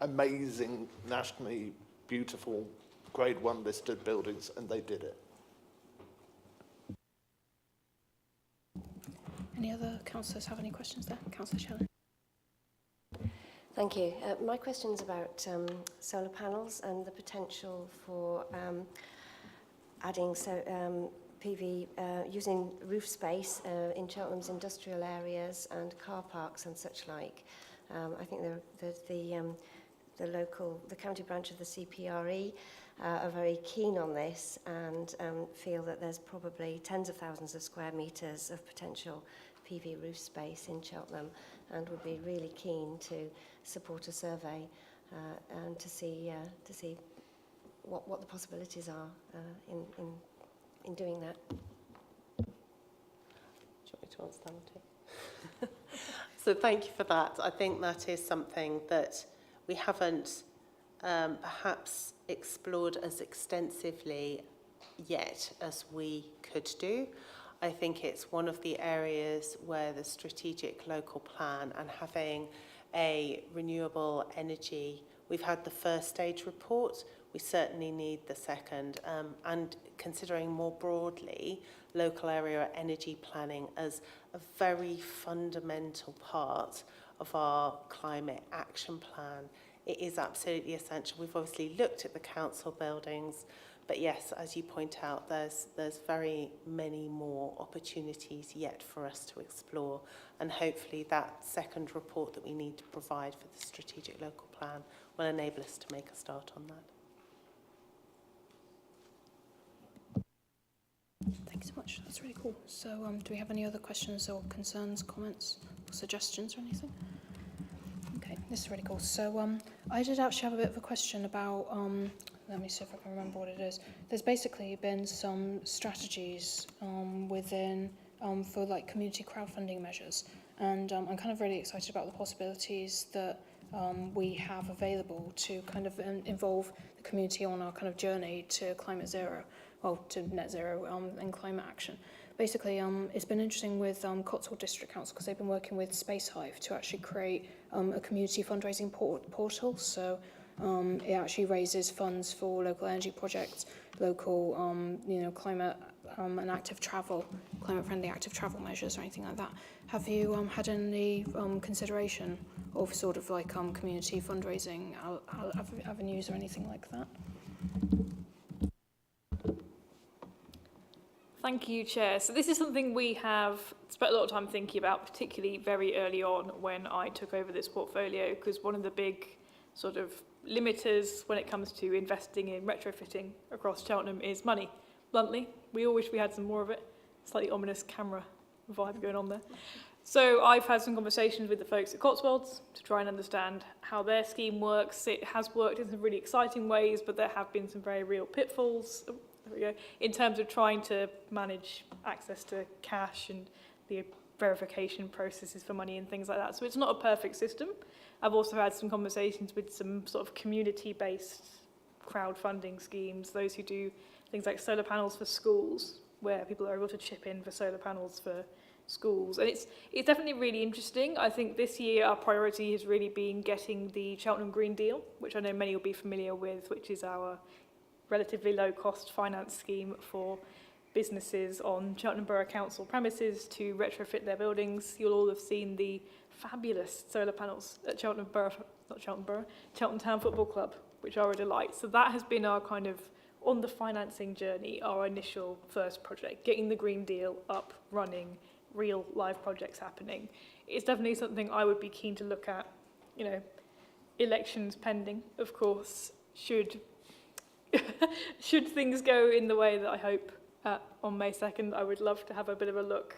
amazing, nationally beautiful, grade 1 listed buildings, and they did it. Any other councillors have any questions there? Councillor Shellen. Thank you. My question's about solar panels and the potential for adding PV, using roof space in Cheltenham's industrial areas and car parks and such like. I think the county branch of the CPRE are very keen on this and feel that there's probably tens of thousands of square metres of potential PV roof space in Cheltenham, and would be really keen to support a survey and to see what the possibilities are in doing that. Do you want me to answer that one too? So thank you for that. I think that is something that we haven't perhaps explored as extensively yet as we could do. I think it's one of the areas where the strategic local plan and having a renewable energy, we've had the first stage report, we certainly need the second, and considering more broadly local area energy planning as a very fundamental part of our climate action plan. It is absolutely essential. We've obviously looked at the council buildings, but yes, as you point out, there's very many more opportunities yet for us to explore, and hopefully that second report that we need to provide for the strategic local plan will enable us to make a start on that. Thanks so much. That's really cool. So do we have any other questions or concerns, comments, or suggestions or anything? Okay, this is really cool. So I did actually have a bit of a question about, let me see if I can remember what it is. There's basically been some strategies within, for like community crowdfunding measures. And I'm kind of really excited about the possibilities that we have available to kind of involve the community on our kind of journey to climate zero. Well, to net zero and climate action. Basically, it's been interesting with Cotswold District Council because they've been working with Space Hive to actually create a community fundraising portal. So it actually raises funds for local energy projects, local, climate and active travel, climate-friendly active travel measures or anything like that. Have you had any consideration of sort of like community fundraising avenues or anything like that? Thank you, Chair. So this is something we have spent a lot of time thinking about, particularly very early on when I took over this portfolio, because one of the big sort of limiters when it comes to investing in retrofitting across Cheltenham is money. Bluntly, we all wish we had some more of it. Slightly ominous camera vibe going on there. So I've had some conversations with the folks at Cotswolds to try and understand how their scheme works. It has worked in some really exciting ways, but there have been some very real pitfalls. There we go. In terms of trying to manage access to cash and the verification processes for money and things like that. So it's not a perfect system. I've also had some conversations with some sort of community-based crowdfunding schemes, those who do things like solar panels for schools, where people are able to chip in for solar panels for schools. And it's definitely really interesting. I think this year our priority has really been getting the Cheltenham Green Deal, which I know many will be familiar with, which is our relatively low-cost finance scheme for businesses on Cheltenham Borough Council premises to retrofit their buildings. You'll all have seen the fabulous solar panels at Cheltenham Town Football Club, which are a delight. So that has been our kind of, on the financing journey, our initial first project, getting the Green Deal up, running, real live projects happening. It's definitely something I would be keen to look at, you know, elections pending, of course, should things go in the way that I hope on May 2nd, I would love to have a bit of a look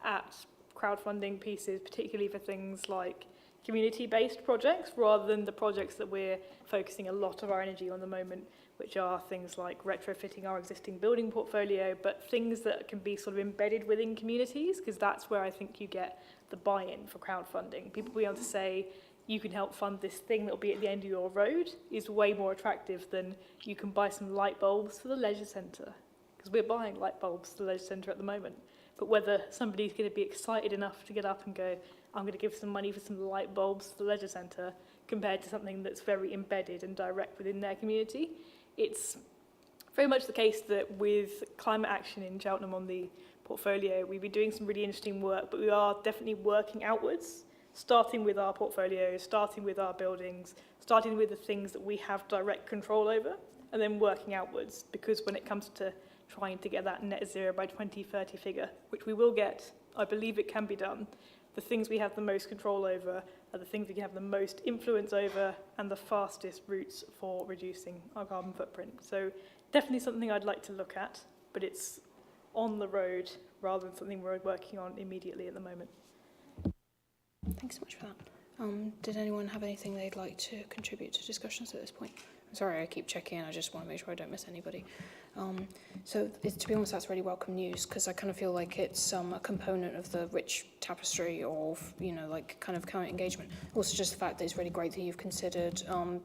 at crowdfunding pieces, particularly for things like community-based projects, rather than the projects that we're focusing a lot of our energy on the moment, which are things like retrofitting our existing building portfolio, but things that can be sort of embedded within communities, because that's where I think you get the buy-in for crowdfunding. People being able to say, you can help fund this thing that will be at the end of your road is way more attractive than you can buy some light bulbs for the leisure centre, because we're buying light bulbs for the leisure centre at the moment. But whether somebody's going to be excited enough to get up and go, I'm going to give some money for some light bulbs for the leisure centre, compared to something that's very embedded and direct within their community. It's very much the case that with climate action in Cheltenham on the portfolio, we've been doing some really interesting work, but we are definitely working outwards, starting with our portfolio, starting with our buildings, starting with the things that we have direct control over, and then working outwards, because when it comes to trying to get that net zero by 2030 figure, which we will get, I believe it can be done, the things we have the most control over are the things we can have the most influence over and the fastest routes for reducing our carbon footprint. So definitely something I'd like to look at, but it's on the road rather than something we're working on immediately at the moment. Thanks so much for that. Did anyone have anything they'd like to contribute to discussions at this point? I'm sorry, I keep checking in. I just want to make sure I don't miss anybody. To be honest, that's really welcome news, because I kind of feel like it's a component of the rich tapestry of, you know, like kind of current engagement. Also, just the fact that it's really great that you've considered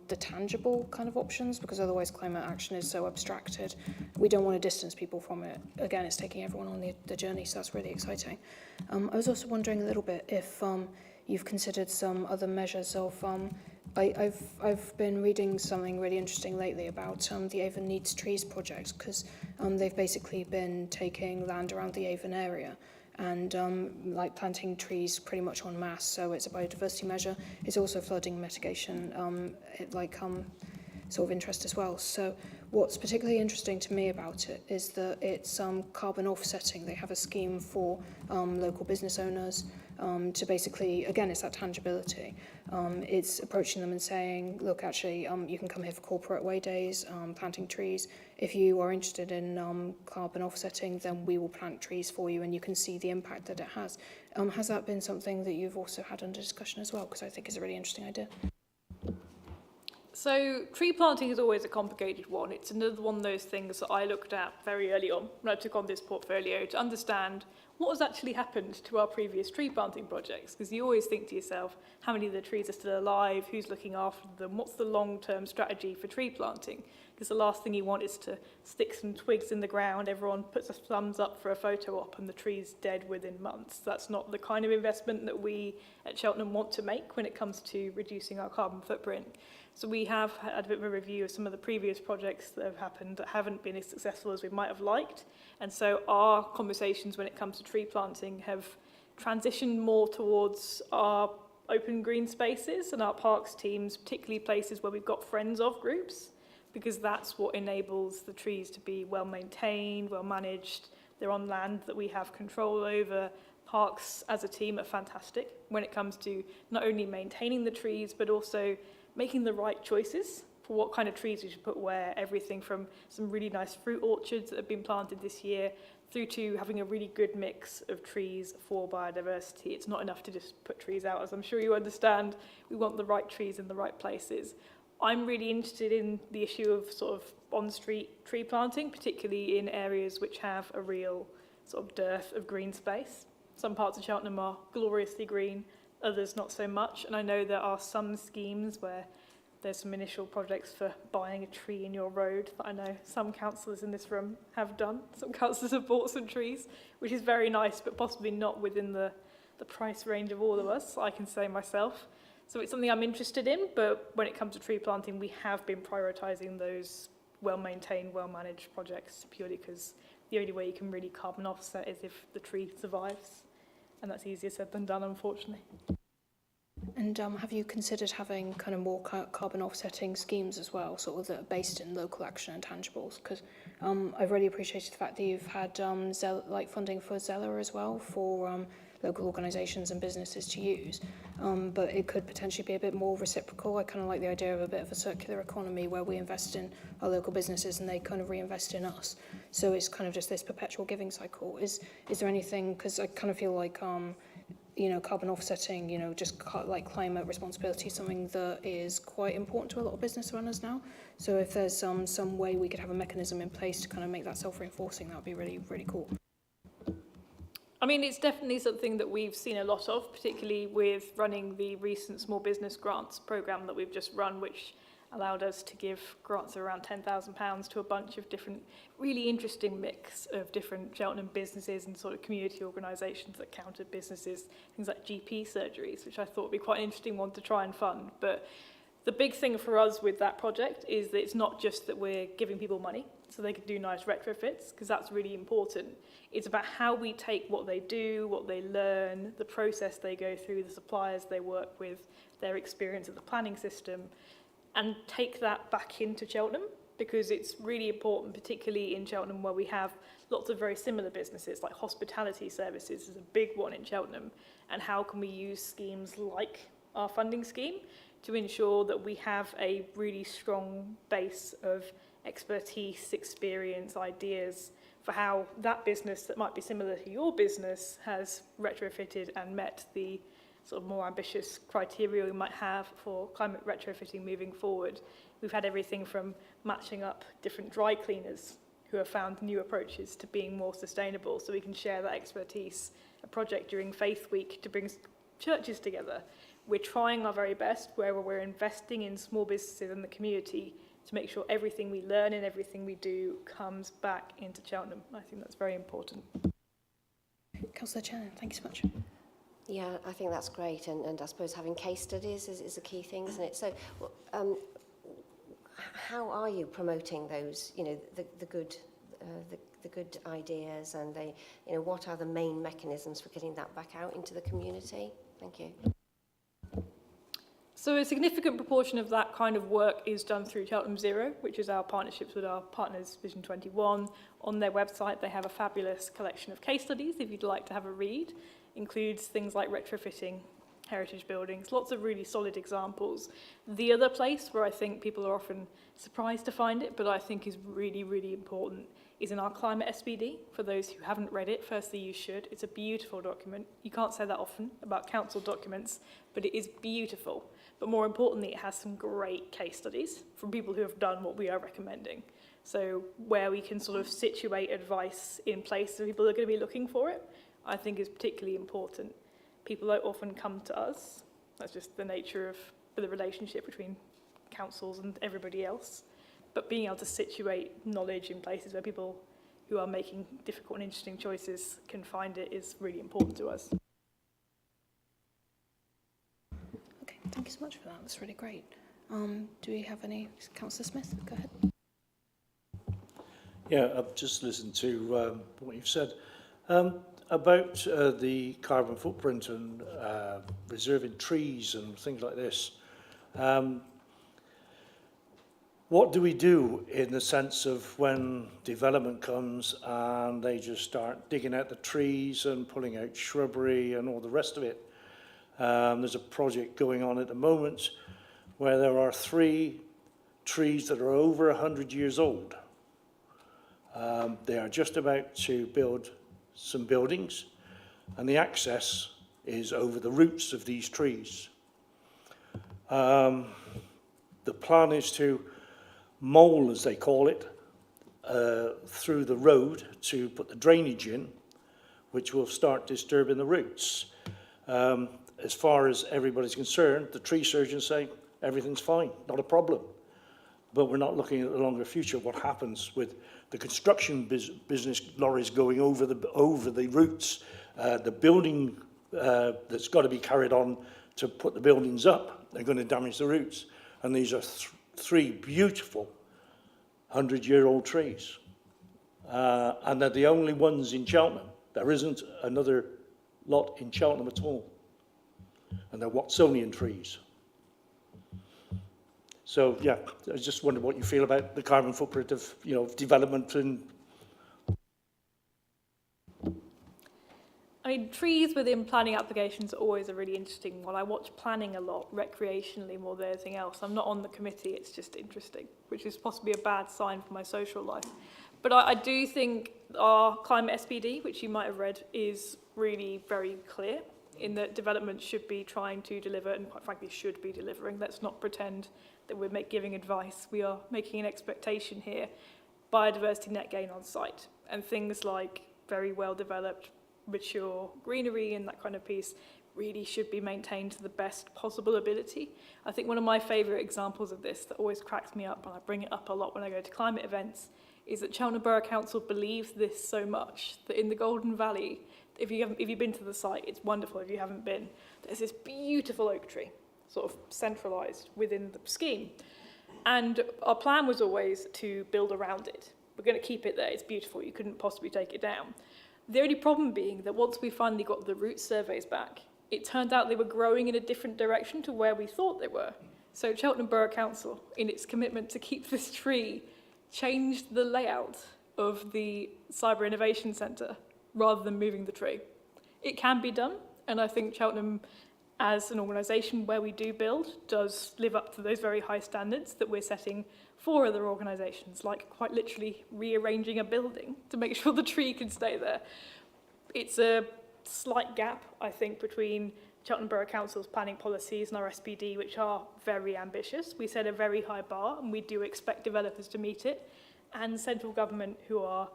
the tangible kind of options, because otherwise climate action is so abstracted. We don't want to distance people from it. Again, it's taking everyone on the journey, so that's really exciting. I was also wondering a little bit if you've considered some other measures of I've been reading something really interesting lately about the Avon Needs Trees project, because they've basically been taking land around the Avon area and like planting trees pretty much en masse. So it's a biodiversity measure. It's also flooding mitigation, sort of interest as well. So what's particularly interesting to me about it is that it's carbon offsetting. They have a scheme for local business owners to basically, again, it's that tangibility. It's approaching them and saying, look, actually, you can come here for corporate away days, planting trees. If you are interested in carbon offsetting, then we will plant trees for you and you can see the impact that it has. Has that been something that you've also had under discussion as well? Because I think it's a really interesting idea. So tree planting is always a complicated one. It's another one of those things that I looked at very early on when I took on this portfolio to understand what has actually happened to our previous tree planting projects. Because you always think to yourself, how many of the trees are still alive? Who's looking after them? What's the long-term strategy for tree planting? Because the last thing you want is to stick some twigs in the ground, everyone puts a thumbs up for a photo op and the tree's dead within months. That's not the kind of investment that we at Cheltenham want to make when it comes to reducing our carbon footprint. So we have had a bit of a review of some of the previous projects that have happened that haven't been as successful as we might have liked. And so our conversations when it comes to tree planting have transitioned more towards our open green spaces and our parks teams, particularly places where we've got friends of groups, because that's what enables the trees to be well maintained, well managed. They're on land that we have control over. Parks as a team are fantastic when it comes to not only maintaining the trees, but also making the right choices for what kind of trees we should put where, everything from some really nice fruit orchards that have been planted this year through to having a really good mix of trees for biodiversity. It's not enough to just put trees out, as I'm sure you understand. We want the right trees in the right places. I'm really interested in the issue of sort of on-street tree planting, particularly in areas which have a real sort of dearth of green space. Some parts of Cheltenham are gloriously green, others not so much, and I know there are some schemes where there's some initial projects for buying a tree in your road that I know some councillors in this room have done. Some councillors have bought some trees, which is very nice, but possibly not within the price range of all of us, I can say myself. So it's something I'm interested in, but when it comes to tree planting, we have been prioritising those well-maintained, well-managed projects purely because the only way you can really carbon offset is if the tree survives. And that's easier said than done, unfortunately. And have you considered having kind of more carbon offsetting schemes as well, sort of that are based in local action and tangibles? Because I've really appreciated the fact that you've had like funding for Zeller as well for local organisations and businesses to use, but it could potentially be a bit more reciprocal. I kind of like the idea of a bit of a circular economy where we invest in our local businesses and they kind of reinvest in us. So it's kind of just this perpetual giving cycle. Is there anything, because I kind of feel like you know, carbon offsetting, you know, just like climate responsibility is something that is quite important to a lot of business owners now. So if there's some way we could have a mechanism in place to kind of make that self-reinforcing, that would be really, really cool. I mean, it's definitely something that we've seen a lot of, particularly with running the recent small business grants programme that we've just run, which allowed us to give grants of around £10,000 to a bunch of different, really interesting mix of different Cheltenham businesses and sort of community organisations that counted businesses, things like GP surgeries, which I thought would be quite an interesting one to try and fund. But the big thing for us with that project is that it's not just that we're giving people money so they can do nice retrofits, because that's really important. It's about how we take what they do, what they learn, the process they go through, the suppliers they work with, their experience of the planning system, and take that back into Cheltenham, because it's really important, particularly in Cheltenham where we have lots of very similar businesses, like hospitality services is a big one in Cheltenham, and how can we use schemes like our funding scheme to ensure that we have a really strong base of expertise, experience, ideas for how that business that might be similar to your business has retrofitted and met the sort of more ambitious criteria we might have for climate retrofitting moving forward. We've had everything from matching up different dry cleaners who have found new approaches to being more sustainable, so we can share that expertise. A project during Faith Week to bring churches together. We're trying our very best where we're investing in small businesses in the community to make sure everything we learn and everything we do comes back into Cheltenham. I think that's very important. Councillor Chen, thank you so much. Yeah, I think that's great, and I suppose having case studies is a key thing, isn't it? So, how are you promoting those? You know, the good ideas, and you know, what are the main mechanisms for getting that back out into the community? Thank you. So a significant proportion of that kind of work is done through Cheltenham Zero, which is our partnerships with our partners, Vision 21. On their website, they have a fabulous collection of case studies, if you'd like to have a read. Includes things like retrofitting heritage buildings, lots of really solid examples. The other place where I think people are often surprised to find it, but I think is really, really important, is in our climate SPD. For those who haven't read it, firstly, you should. It's a beautiful document. You can't say that often about council documents, but it is beautiful. But more importantly, it has some great case studies from people who have done what we are recommending. So where we can sort of situate advice in place so people are going to be looking for it, I think is particularly important. People don't often come to us. That's just the nature of the relationship between councils and everybody else. But being able to situate knowledge in places where people who are making difficult and interesting choices can find it is really important to us. Okay, thank you so much for that. That's really great. Do we have any? Councillor Smith, go ahead. Yeah, I've just listened to what you've said. About the carbon footprint and reserving trees and things like this. What do we do in the sense of when development comes and they just start digging out the trees and pulling out shrubbery and all the rest of it? There's a project going on at the moment where there are 3 trees that are over 100 years old. They are just about to build some buildings, and the access is over the roots of these trees. The plan is to mole, as they call it, through the road to put the drainage in, which will start disturbing the roots. As far as everybody's concerned, the tree surgeons say, everything's fine, not a problem. But we're not looking at the longer future, what happens with the construction business lorries going over the routes, the building that's got to be carried on to put the buildings up, they're going to damage the routes. And these are three beautiful 100-year-old trees. And they're the only ones in Cheltenham. There isn't another lot in Cheltenham at all. And they're Watsonian trees. So, yeah, I just wonder what you feel about the carbon footprint of, development and... I mean, trees within planning applications are always a really interesting one. I watch planning a lot, recreationally more than anything else. I'm not on the committee, it's just interesting, which is possibly a bad sign for my social life. But I do think our climate SPD, which you might have read, is really very clear in that development should be trying to deliver, and quite frankly should be delivering. Let's not pretend that we're giving advice. We are making an expectation here. Biodiversity net gain on site, and things like very well developed, mature greenery and that kind of piece really should be maintained to the best possible ability. I think one of my favourite examples of this that always cracks me up, and I bring it up a lot when I go to climate events, is that Cheltenham Borough Council believes this so much that in the Golden Valley, if you've been to the site, it's wonderful. If you haven't been, there's this beautiful oak tree, sort of centralised within the scheme. And our plan was always to build around it. We're going to keep it there. It's beautiful. You couldn't possibly take it down. The only problem being that once we finally got the root surveys back, it turned out they were growing in a different direction to where we thought they were. So Cheltenham Borough Council, in its commitment to keep this tree, changed the layout of the Cyber Innovation Centre rather than moving the tree. It can be done, and I think Cheltenham, as an organisation where we do build, does live up to those very high standards that we're setting for other organisations, like quite literally rearranging a building to make sure the tree can stay there. It's a slight gap, I think, between Cheltenham Borough Council's planning policies and our SPD, which are very ambitious. We set a very high bar, and we do expect developers to meet it, and central government, who are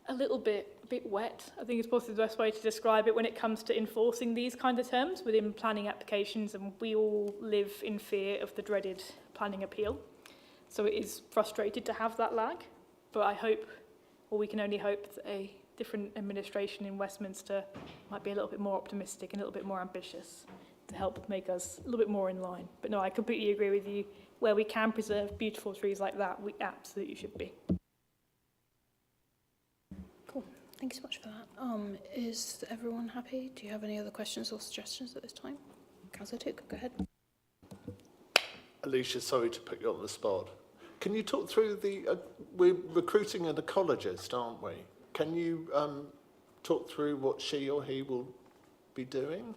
a bit wet, I think is possibly the best way to describe it when it comes to enforcing these kind of terms within planning applications, and we all live in fear of the dreaded planning appeal. So it is frustrated to have that lag, but I hope, or we can only hope, that a different administration in Westminster might be a little bit more optimistic and a little bit more ambitious to help make us a little bit more in line. But no, I completely agree with you. Where we can preserve beautiful trees like that, we absolutely should be. Cool. Thank you so much for that. Is everyone happy? Do you have any other questions or suggestions at this time? Councillor Tuke, go ahead. Alicia, sorry to put you on the spot. Can you talk through we're recruiting an ecologist, aren't we? Can you talk through what she or he will be doing?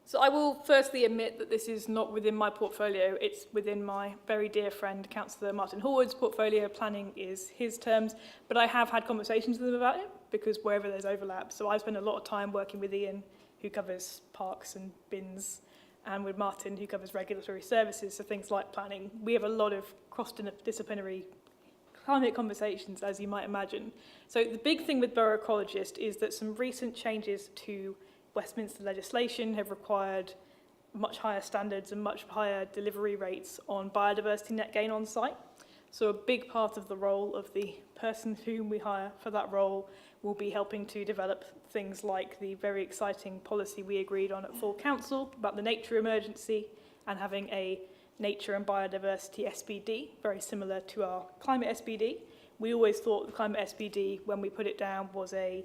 So I will firstly admit that this is not within my portfolio. It's within my very dear friend, Councillor Martin Horwood's portfolio. Planning is his terms, but I have had conversations with him about it because wherever there's overlap. So I spend a lot of time working with Ian, who covers parks and bins, and with Martin, who covers regulatory services, so things like planning. We have a lot of cross-disciplinary climate conversations, as you might imagine. So the big thing with Borough Ecologist is that some recent changes to Westminster legislation have required much higher standards and much higher delivery rates on biodiversity net gain on site. So a big part of the role of the person whom we hire for that role will be helping to develop things like the very exciting policy we agreed on at full council about the nature emergency and having a nature and biodiversity SPD, very similar to our climate SPD. We always thought the climate SPD, when we put it down, was a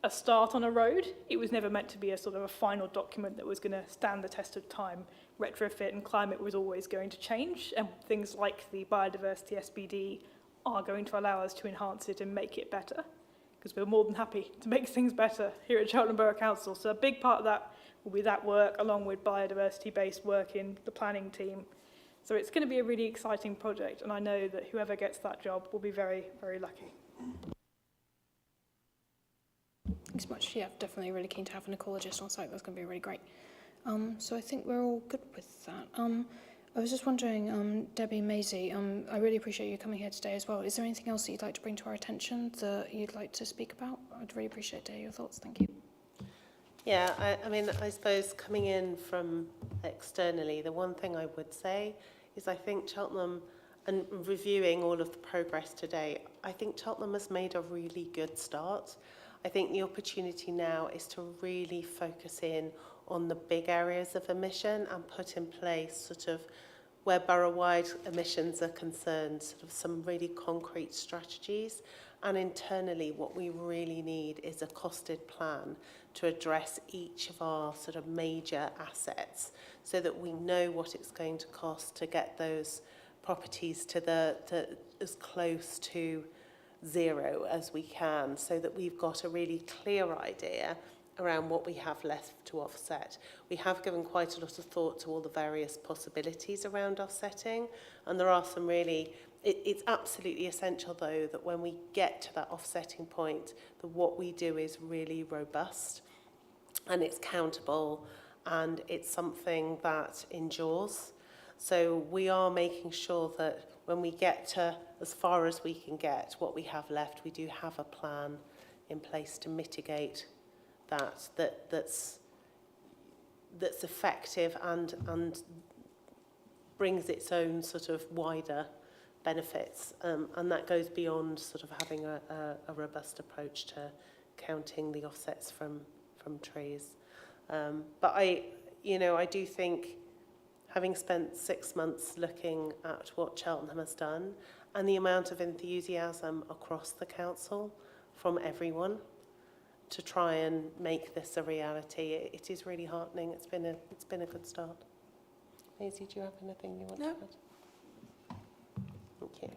start on a road. It was never meant to be a sort of a final document that was going to stand the test of time. Retrofit and climate was always going to change, and things like the biodiversity SPD are going to allow us to enhance it and make it better, because we're more than happy to make things better here at Cheltenham Borough Council. So a big part of that will be that work, along with biodiversity-based work in the planning team. So it's going to be a really exciting project, and I know that whoever gets that job will be very, very lucky. Thanks so much. Yeah, definitely really keen to have an ecologist on site. That's going to be really great. So I think we're all good with that. I was just wondering, Debbie, Maisie, I really appreciate you coming here today as well. Is there anything else that you'd like to bring to our attention that you'd like to speak about? I'd really appreciate to hear your thoughts. Thank you. Yeah, I mean, I suppose coming in from externally, the one thing I would say is I think Cheltenham, and reviewing all of the progress today, I think Cheltenham has made a really good start. I think the opportunity now is to really focus in on the big areas of emission and put in place sort of where borough-wide emissions are concerned, sort of some really concrete strategies. And internally, what we really need is a costed plan to address each of our sort of major assets so that we know what it's going to cost to get those properties to as close to zero as we can, so that we've got a really clear idea around what we have left to offset. We have given quite a lot of thought to all the various possibilities around offsetting, and there are some really, it's absolutely essential though that when we get to that offsetting point, that what we do is really robust and it's countable and it's something that endures. So we are making sure that when we get to as far as we can get what we have left, we do have a plan in place to mitigate that's effective and brings its own sort of wider benefits, and that goes beyond sort of having a robust approach to counting the offsets from trees. But I do think, having spent 6 months looking at what Cheltenham has done and the amount of enthusiasm across the council from everyone to try and make this a reality, it is really heartening. It's been a good start. Maisie, do you have anything you want to add? Thank you.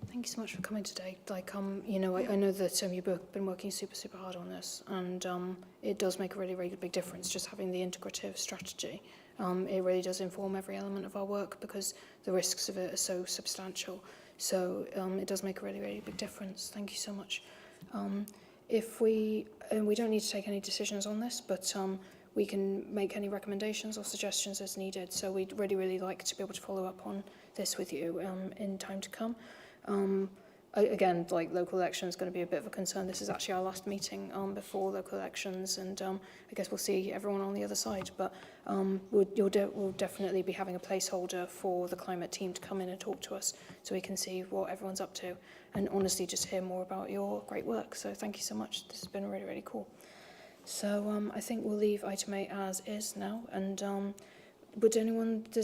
Thank you so much for coming today. Like, I know that you've been working super hard on this, and it does make a really big difference just having the integrative strategy. It really does inform every element of our work because the risks of it are so substantial. So it does make a really big difference. Thank you so much. If we don't need to take any decisions on this, but we can make any recommendations or suggestions as needed. So we'd really like to be able to follow up on this with you in time to come. Again, like local elections is going to be a bit of a concern. This is actually our last meeting before local elections, and I guess we'll see everyone on the other side. But we'll definitely be having a placeholder for the climate team to come in and talk to us, so we can see what everyone's up to, and honestly just hear more about your great work. So thank you so much. This has been really cool. So I think we'll leave item 8 as is now, and does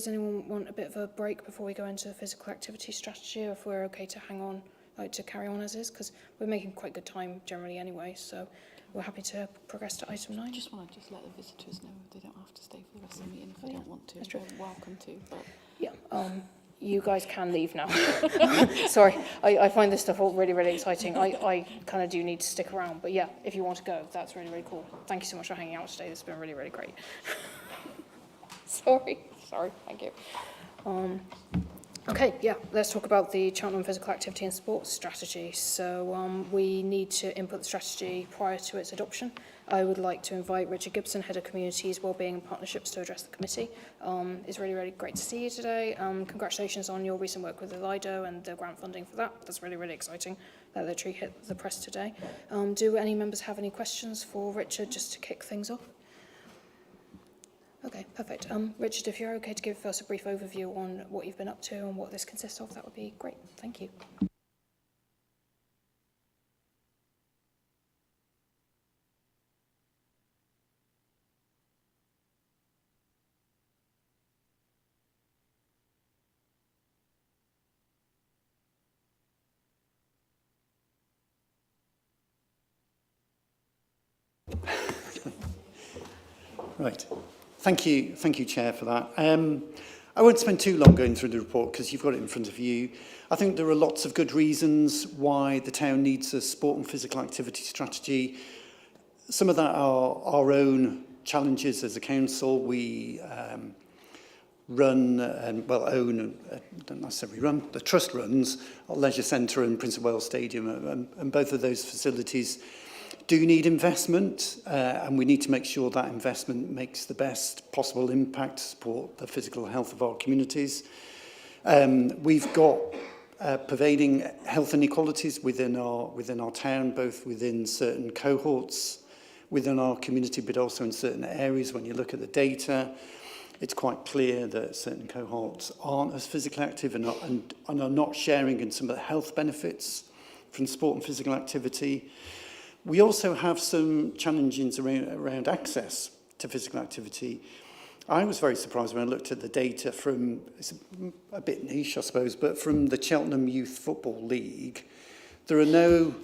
anyone want a bit of a break before we go into the physical activity strategy, or if we're okay to hang on, like to carry on as is, because we're making quite good time generally anyway, so we're happy to progress to item 9. I just want to let the visitors know they don't have to stay for the rest of the meeting if they don't want to. That's true. They're welcome to, but yeah, you guys can leave now. Sorry, I find this stuff all really exciting. I kind of do need to stick around, but yeah, if you want to go, that's really cool. Thank you so much for hanging out today. This has been really great. Sorry, thank you. Okay, yeah, let's talk about the Cheltenham Physical Activity and Sports Strategy. So we need to input the strategy prior to its adoption. I would like to invite Richard Gibson, Head of Communities, Wellbeing and Partnerships, to address the committee. It's really great to see you today. Congratulations on your recent work with the Lido and the grant funding for that. That's really exciting that literally hit the press today. Do any members have any questions for Richard, just to kick things off? Okay, perfect. Richard, if you're okay to give us a brief overview on what you've been up to and what this consists of, that would be great. Thank you. Right. Thank you, Chair, for that. I won't spend too long going through the report because you've got it in front of you. I think there are lots of good reasons why the town needs a sport and physical activity strategy. Some of that are our own challenges as a council. We run and, well, own, don't necessarily run, the Trust runs our leisure centre and Prince of Wales Stadium, and both of those facilities do need investment, and we need to make sure that investment makes the best possible impact to support the physical health of our communities. We've got pervading health inequalities within our town, both within certain cohorts, within our community, but also in certain areas. When you look at the data, it's quite clear that certain cohorts aren't as physically active and are not sharing in some of the health benefits from sport and physical activity. We also have some challenges around access to physical activity. I was very surprised when I looked at the data from, it's a bit niche, I suppose, but from the Cheltenham Youth Football League. There are no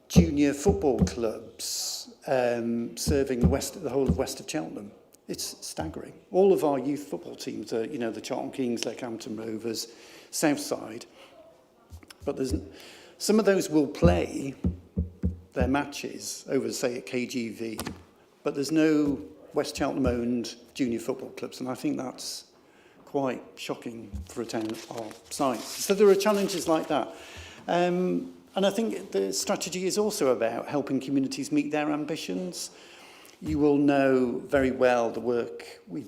junior football clubs serving the whole of west of Cheltenham. It's staggering. All of our youth football teams are, you know, the Charlton Kings, Leckhampton Rovers, Southside. But some of those will play their matches over, say, at KGV, but there's no West Cheltenham-owned junior football clubs, and I think that's quite shocking for a town our size. So there are challenges like that. And I think the strategy is also about helping communities meet their ambitions. You will know very well the work we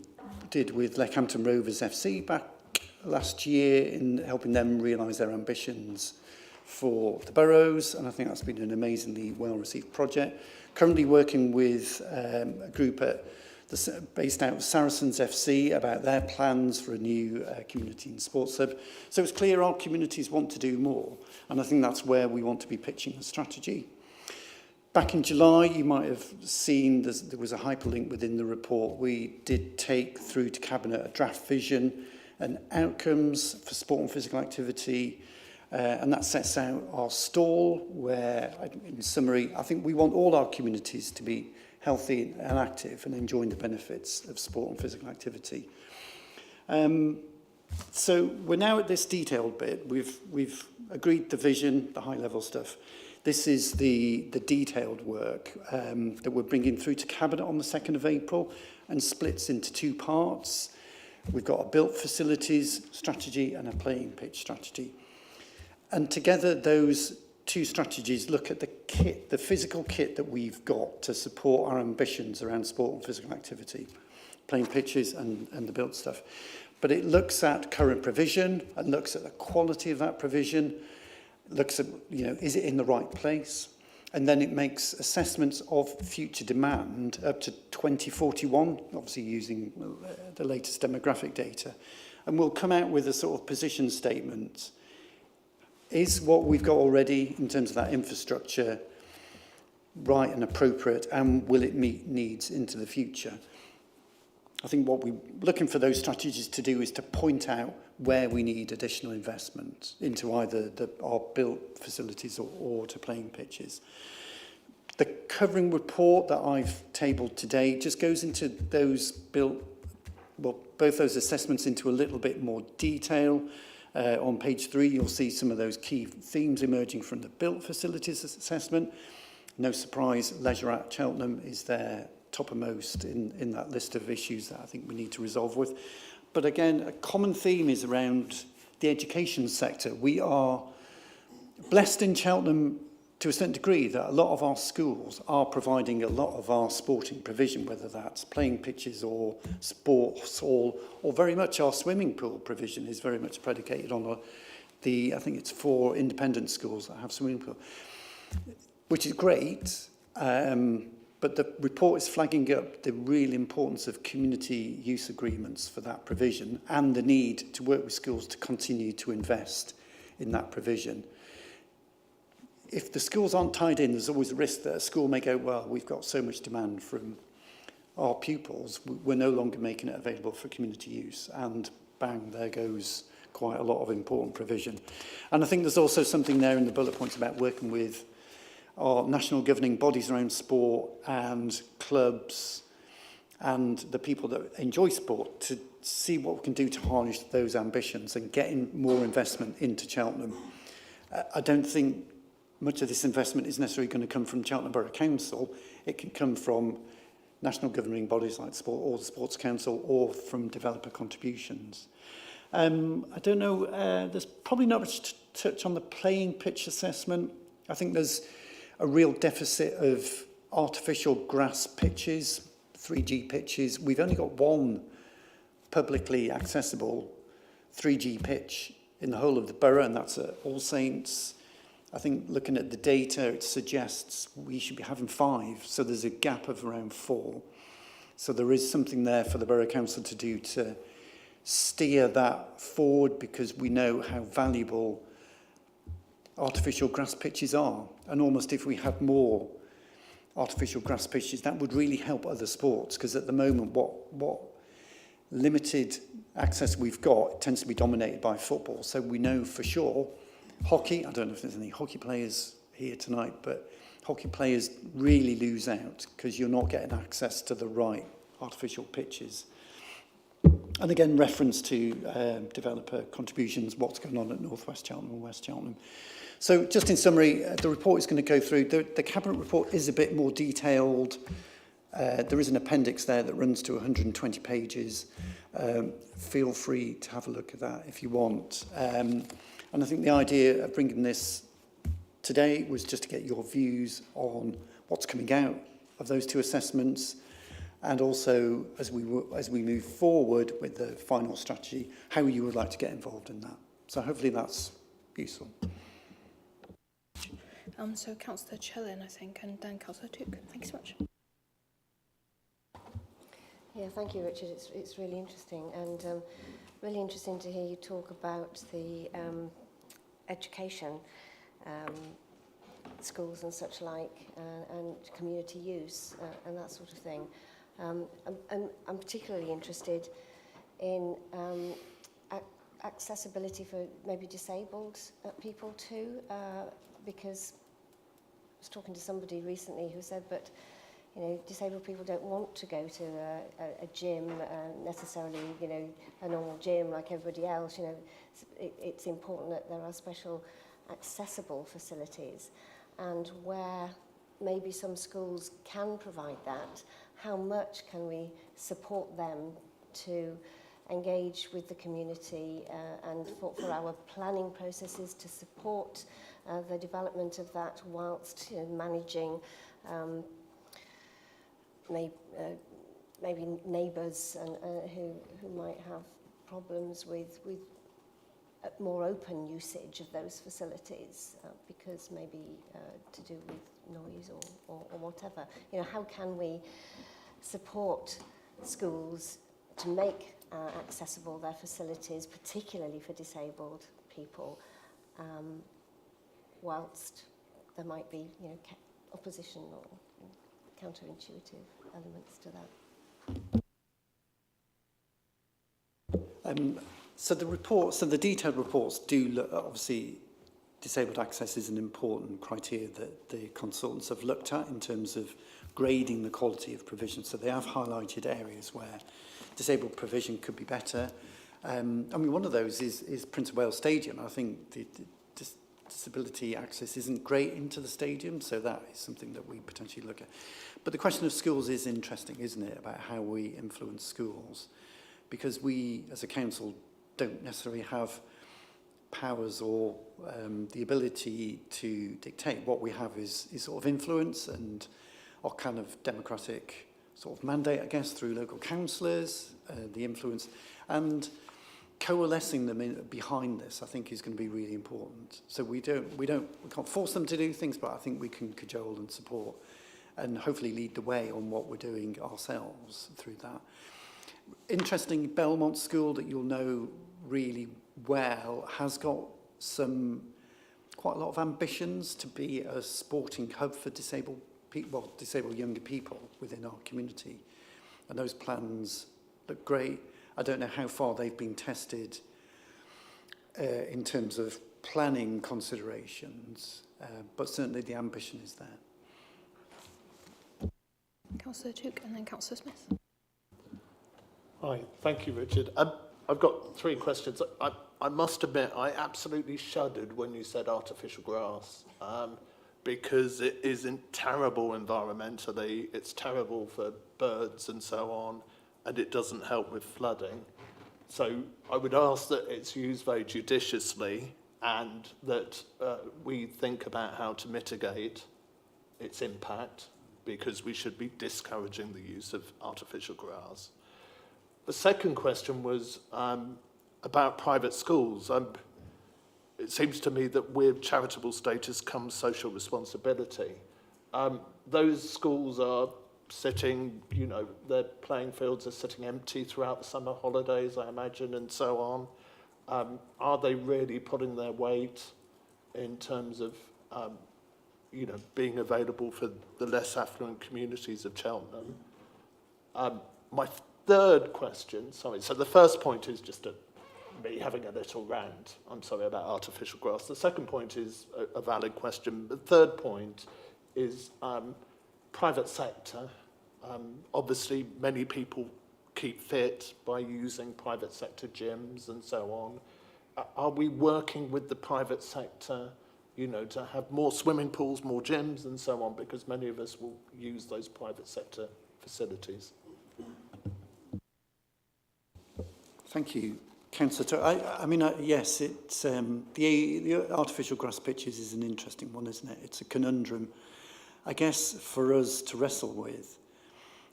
did with Leckhampton Rovers FC back last year in helping them realise their ambitions for the boroughs, and I think that's been an amazingly well-received project. Currently working with a group based out of Saracens FC about their plans for a new community and sports hub. So it's clear our communities want to do more, and I think that's where we want to be pitching a strategy. Back in July, you might have seen there was a hyperlink within the report. We did take through to Cabinet a draft vision and outcomes for sport and physical activity, and that sets out our stall where, in summary, I think we want all our communities to be healthy and active and enjoying the benefits of sport and physical activity. So we're now at this detailed bit. We've agreed the vision, the high-level stuff. This is the detailed work that we're bringing through to Cabinet on the 2nd of April and splits into two parts. We've got a built facilities strategy and a playing pitch strategy. And together, those two strategies look at the kit, the physical kit that we've got to support our ambitions around sport and physical activity, playing pitches and the built stuff. But it looks at current provision and looks at the quality of that provision, looks at, you know, is it in the right place? And then it makes assessments of future demand up to 2041, obviously using the latest demographic data. And we'll come out with a sort of position statement. Is what we've got already in terms of that infrastructure right and appropriate, and will it meet needs into the future? I think what we're looking for those strategies to do is to point out where we need additional investment into either our built facilities or to playing pitches. The covering report that I've tabled today just goes into those both those assessments into a little bit more detail. On page 3, you'll see some of those key themes emerging from the built facilities assessment. No surprise, leisure at Cheltenham is there toppermost in that list of issues that I think we need to resolve with. But again, a common theme is around the education sector. We are blessed in Cheltenham to a certain degree that a lot of our schools are providing a lot of our sporting provision, whether that's playing pitches or sports or very much our swimming pool provision is very much predicated on I think it's 4 independent schools that have swimming pool, which is great. But the report is flagging up the real importance of community use agreements for that provision and the need to work with schools to continue to invest in that provision. If the schools aren't tied in, there's always a risk that a school may go, well, we've got so much demand from our pupils, we're no longer making it available for community use. And bang, there goes quite a lot of important provision. And I think there's also something there in the bullet points about working with our national governing bodies around sport and clubs and the people that enjoy sport to see what we can do to harness those ambitions and getting more investment into Cheltenham. I don't think much of this investment is necessarily going to come from Cheltenham Borough Council. It can come from national governing bodies like sport or the Sports Council or from developer contributions. I don't know, there's probably not much to touch on the playing pitch assessment. I think there's a real deficit of artificial grass pitches, 3G pitches. We've only got one publicly accessible 3G pitch in the whole of the borough, and that's at All Saints. I think looking at the data, it suggests we should be having 5. So there's a gap of around 4. So there is something there for the Borough Council to do to steer that forward, because we know how valuable artificial grass pitches are. And almost if we had more artificial grass pitches, that would really help other sports, because at the moment what limited access we've got tends to be dominated by football. So we know for sure hockey, I don't know if there's any hockey players here tonight, but hockey players really lose out because you're not getting access to the right artificial pitches. And again, reference to developer contributions, what's going on at North West Cheltenham and West Cheltenham. So just in summary, the report is going to go through. The Cabinet report is a bit more detailed. There is an appendix there that runs to 120 pages. Feel free to have a look at that if you want. And I think the idea of bringing this today was just to get your views on what's coming out of those 2 assessments, and also as we move forward with the final strategy, how you would like to get involved in that. So hopefully that's useful. So Councillor Chellin, I think, and then Councillor Took. Thank you so much. Yeah, thank you, Richard. It's really interesting, and really interesting to hear you talk about the education, schools and such like, and community use and that sort of thing. And I'm particularly interested in accessibility for maybe disabled people too, because I was talking to somebody recently who said, but you know, disabled people don't want to go to a gym necessarily, you know, a normal gym like everybody else. You know, it's important that there are special accessible facilities, and where maybe some schools can provide that, how much can we support them to engage with the community and for our planning processes to support the development of that, whilst managing maybe neighbours and who might have problems with more open usage of those facilities because maybe to do with noise or whatever. You know, how can we support schools to make accessible their facilities, particularly for disabled people, whilst there might be, you know, opposition or counterintuitive elements to that. So the detailed reports do look, obviously, disabled access is an important criteria that the consultants have looked at in terms of grading the quality of provision. So they have highlighted areas where disabled provision could be better. I mean, one of those is Prince of Wales Stadium. I think the disability access isn't great into the stadium, so that is something that we potentially look at. But the question of schools is interesting, isn't it, about how we influence schools? Because we, as a council, don't necessarily have powers or the ability to dictate. What we have is sort of influence and our kind of democratic sort of mandate, I guess, through local councillors, the influence, and coalescing them behind this, I think, is going to be really important. So we can't force them to do things, but I think we can cajole and support and hopefully lead the way on what we're doing ourselves through that. Interesting, Belmont School, that you'll know really well, has got quite a lot of ambitions to be a sporting hub for disabled younger people within our community. And those plans look great. I don't know how far they've been tested in terms of planning considerations, but certainly the ambition is there. Councillor Took and then Councillor Smith. Hi, thank you, Richard. I've got 3 questions. I must admit, I absolutely shuddered when you said artificial grass, because it is terrible environmentally, it's terrible for birds and so on, and it doesn't help with flooding. So I would ask that it's used very judiciously and that we think about how to mitigate its impact, because we should be discouraging the use of artificial grass. The second question was about private schools. it seems to me that with charitable status comes social responsibility. Those schools are sitting, you know, their playing fields are sitting empty throughout the summer holidays, I imagine, and so on. Are they really putting their weight in terms of, you know, being available for the less affluent communities of Cheltenham? My third question, sorry, so the first point is just me having a little rant. I'm sorry about artificial grass. The second point is a valid question. The third point is private sector. Obviously, many people keep fit by using private sector gyms and so on. Are we working with the private sector, you know, to have more swimming pools, more gyms and so on, because many of us will use those private sector facilities? Thank you, Councillor. I mean, yes, it's the artificial grass pitches is an interesting one, isn't it? It's a conundrum, I guess, for us to wrestle with,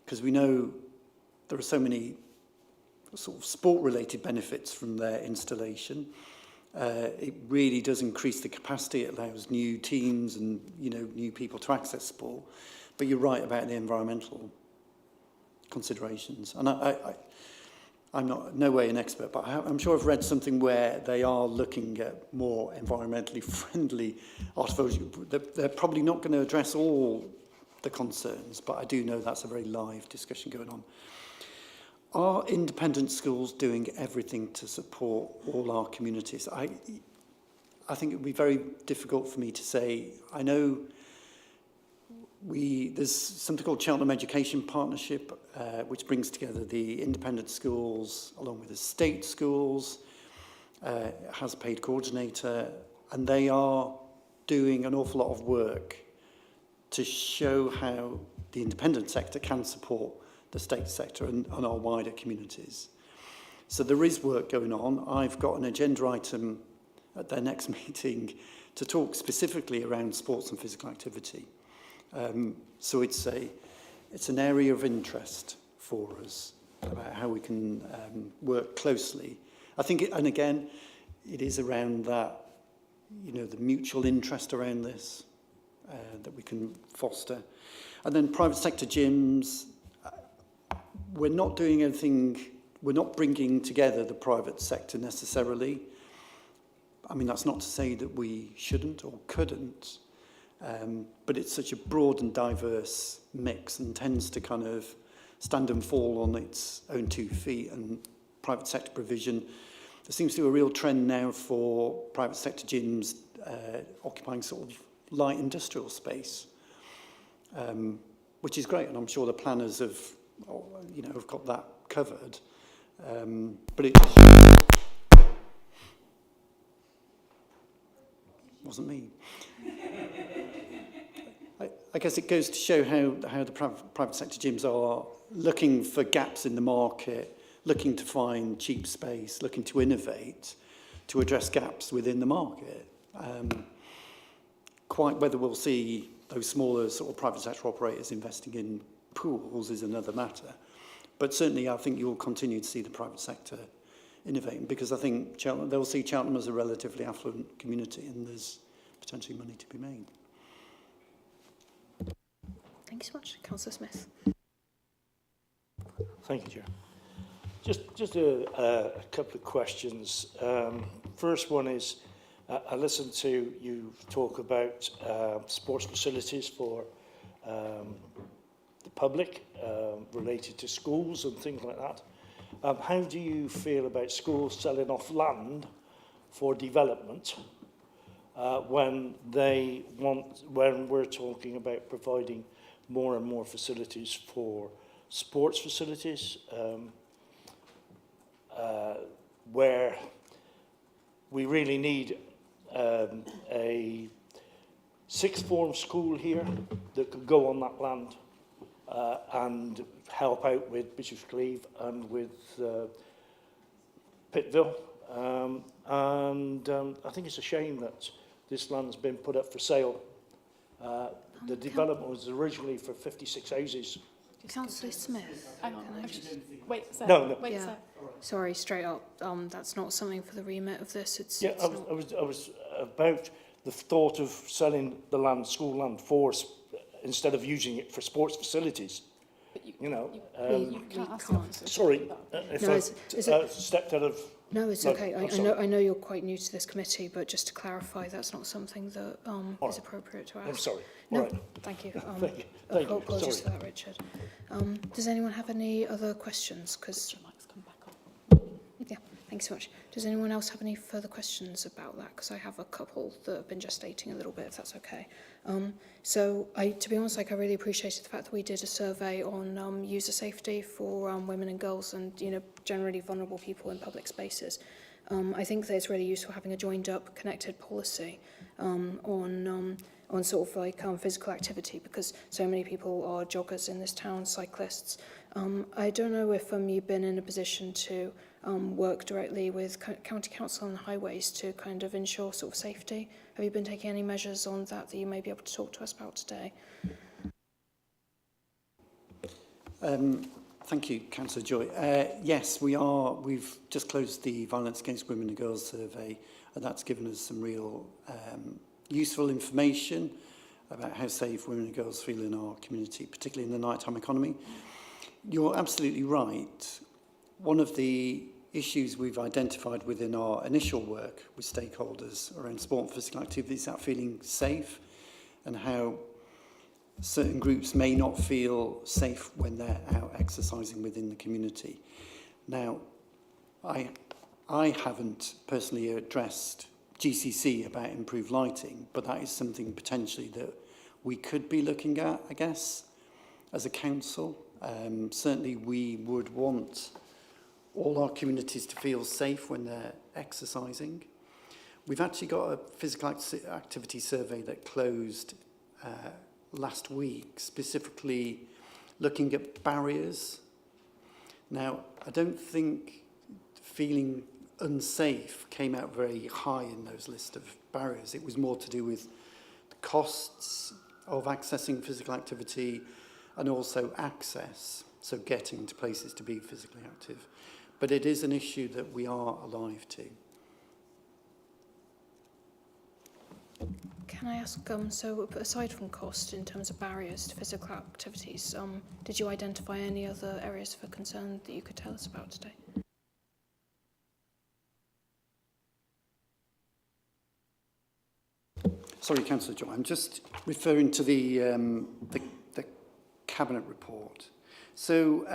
because we know there are so many sort of sport-related benefits from their installation. It really does increase the capacity. It allows new teams and, you know, new people to access sport. But you're right about the environmental considerations. And I'm not no way an expert, but I'm sure I've read something where they are looking at more environmentally friendly artificial. They're probably not going to address all the concerns, but I do know that's a very live discussion going on. Are independent schools doing everything to support all our communities? I think it would be very difficult for me to say. I know there's something called Cheltenham Education Partnership, which brings together the independent schools along with the state schools, has a paid coordinator, and they are doing an awful lot of work to show how the independent sector can support the state sector and our wider communities. So there is work going on. I've got an agenda item at their next meeting to talk specifically around sports and physical activity. So it's an area of interest for us about how we can work closely. I think, and again, it is around that, you know, the mutual interest around this that we can foster. And then private sector gyms, we're not doing anything, we're not bringing together the private sector necessarily. I mean, that's not to say that we shouldn't or couldn't, but it's such a broad and diverse mix and tends to kind of stand and fall on its own 2 feet. And private sector provision, there seems to be a real trend now for private sector gyms occupying sort of light industrial space, which is great, and I'm sure the planners have, you know, have got that covered. But it wasn't me. I guess it goes to show how the private sector gyms are looking for gaps in the market, looking to find cheap space, looking to innovate, to address gaps within the market. Quite whether we'll see those smaller sort of private sector operators investing in pools is another matter. But certainly I think you'll continue to see the private sector innovating, because I think they'll see Cheltenham as a relatively affluent community and there's potentially money to be made. Thank you so much. Councillor Smith. Thank you, Chair. Just a couple of questions. First one is, I listened to you talk about sports facilities for the public, related to schools and things like that. How do you feel about schools selling off land for development when we're talking about providing more and more facilities for sports facilities, where we really need a sixth form school here that could go on that land and help out with Bishopscleeve and with Pittville. I think it's a shame that this land's been put up for sale. The development was originally for 56 houses. Councillor Smith. Hang on, can I I've just- just, wait a sec. No, no. Wait a Yeah. sec. Sorry, straight up. That's not something for the remit of this. It's, Yeah, it's I was, not. I was about the thought of selling the land, school land, instead of using it for sports facilities. But You know, you can't ask the can't. officer. sorry if No, I've stepped out of... No, it's No, okay. I'm I sorry. I know you're quite new to this committee, but just to clarify, that's not something that All is right. appropriate to ask. I'm sorry. No, All right. thank you. Thank you. Thank you. Apologies Sorry. for that, Richard. Does anyone have any other questions? Because Your mic's come back on. yeah, thanks so much. Does anyone else have any further questions about that? Because I have a couple that have been gestating a little bit, if that's okay. So to be honest, I really appreciated the fact that we did a survey on user safety for women and girls and, generally vulnerable people in public spaces. I think that it's really useful having a joined up, connected policy on sort of like physical activity, because so many people are joggers in this town, cyclists. I don't know if you've been in a position to work directly with county council on the highways to kind of ensure sort of safety. Have you been taking any measures on that you may be able to talk to us about today? Thank you, Councillor Joy. Yes, we are. We've just closed the Violence Against Women and Girls survey, and that's given us some real useful information about how safe women and girls feel in our community, particularly in the nighttime economy. You're absolutely right. One of the issues we've identified within our initial work with stakeholders around sport and physical activity is that feeling safe, and how certain groups may not feel safe when they're out exercising within the community. Now, I haven't personally addressed GCC about improved lighting, but that is something potentially that we could be looking at, I guess, as a council. Certainly we would want all our communities to feel safe when they're exercising. We've actually got a physical activity survey that closed last week, specifically looking at barriers. Now, I don't think feeling unsafe came out very high in those list of barriers. It was more to do with the costs of accessing physical activity and also access, so getting to places to be physically active. But it is an issue that we are alive to. Can I ask, so aside from cost in terms of barriers to physical activities, did you identify any other areas for concern that you could tell us about today? Sorry, Councillor Joy, I'm just referring to the Cabinet report. So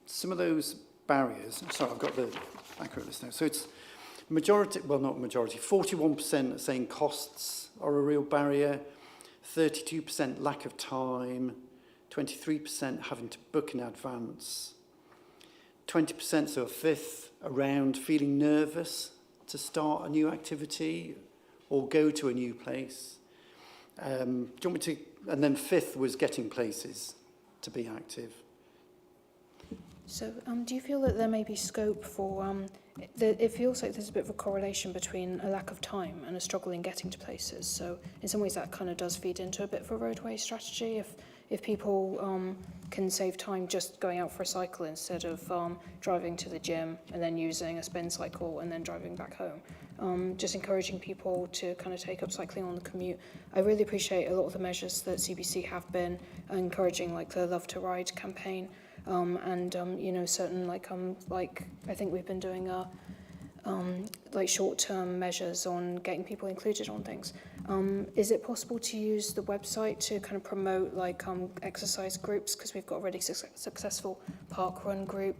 some of those barriers, sorry, I've got the accurate list now. So it's majority, well not majority, 41% are saying costs are a real barrier, 32% lack of time, 23% having to book in advance, 20%, so a fifth, around feeling nervous to start a new activity or go to a new place. Do you want me to, and then fifth was getting places to be active. So do you feel that there may be scope for, it feels like there's a bit of a correlation between a lack of time and a struggle in getting to places. So in some ways that kind of does feed into a bit of a roadway strategy. If people can save time just going out for a cycle instead of driving to the gym and then using a spin cycle and then driving back home. Just encouraging people to kind of take up cycling on the commute. I really appreciate a lot of the measures that CBC have been encouraging, like the Love to Ride campaign, and you know, certain like I think we've been doing like short-term measures on getting people included on things. Is it possible to use the website to kind of promote like exercise groups, because we've got a really successful park run group?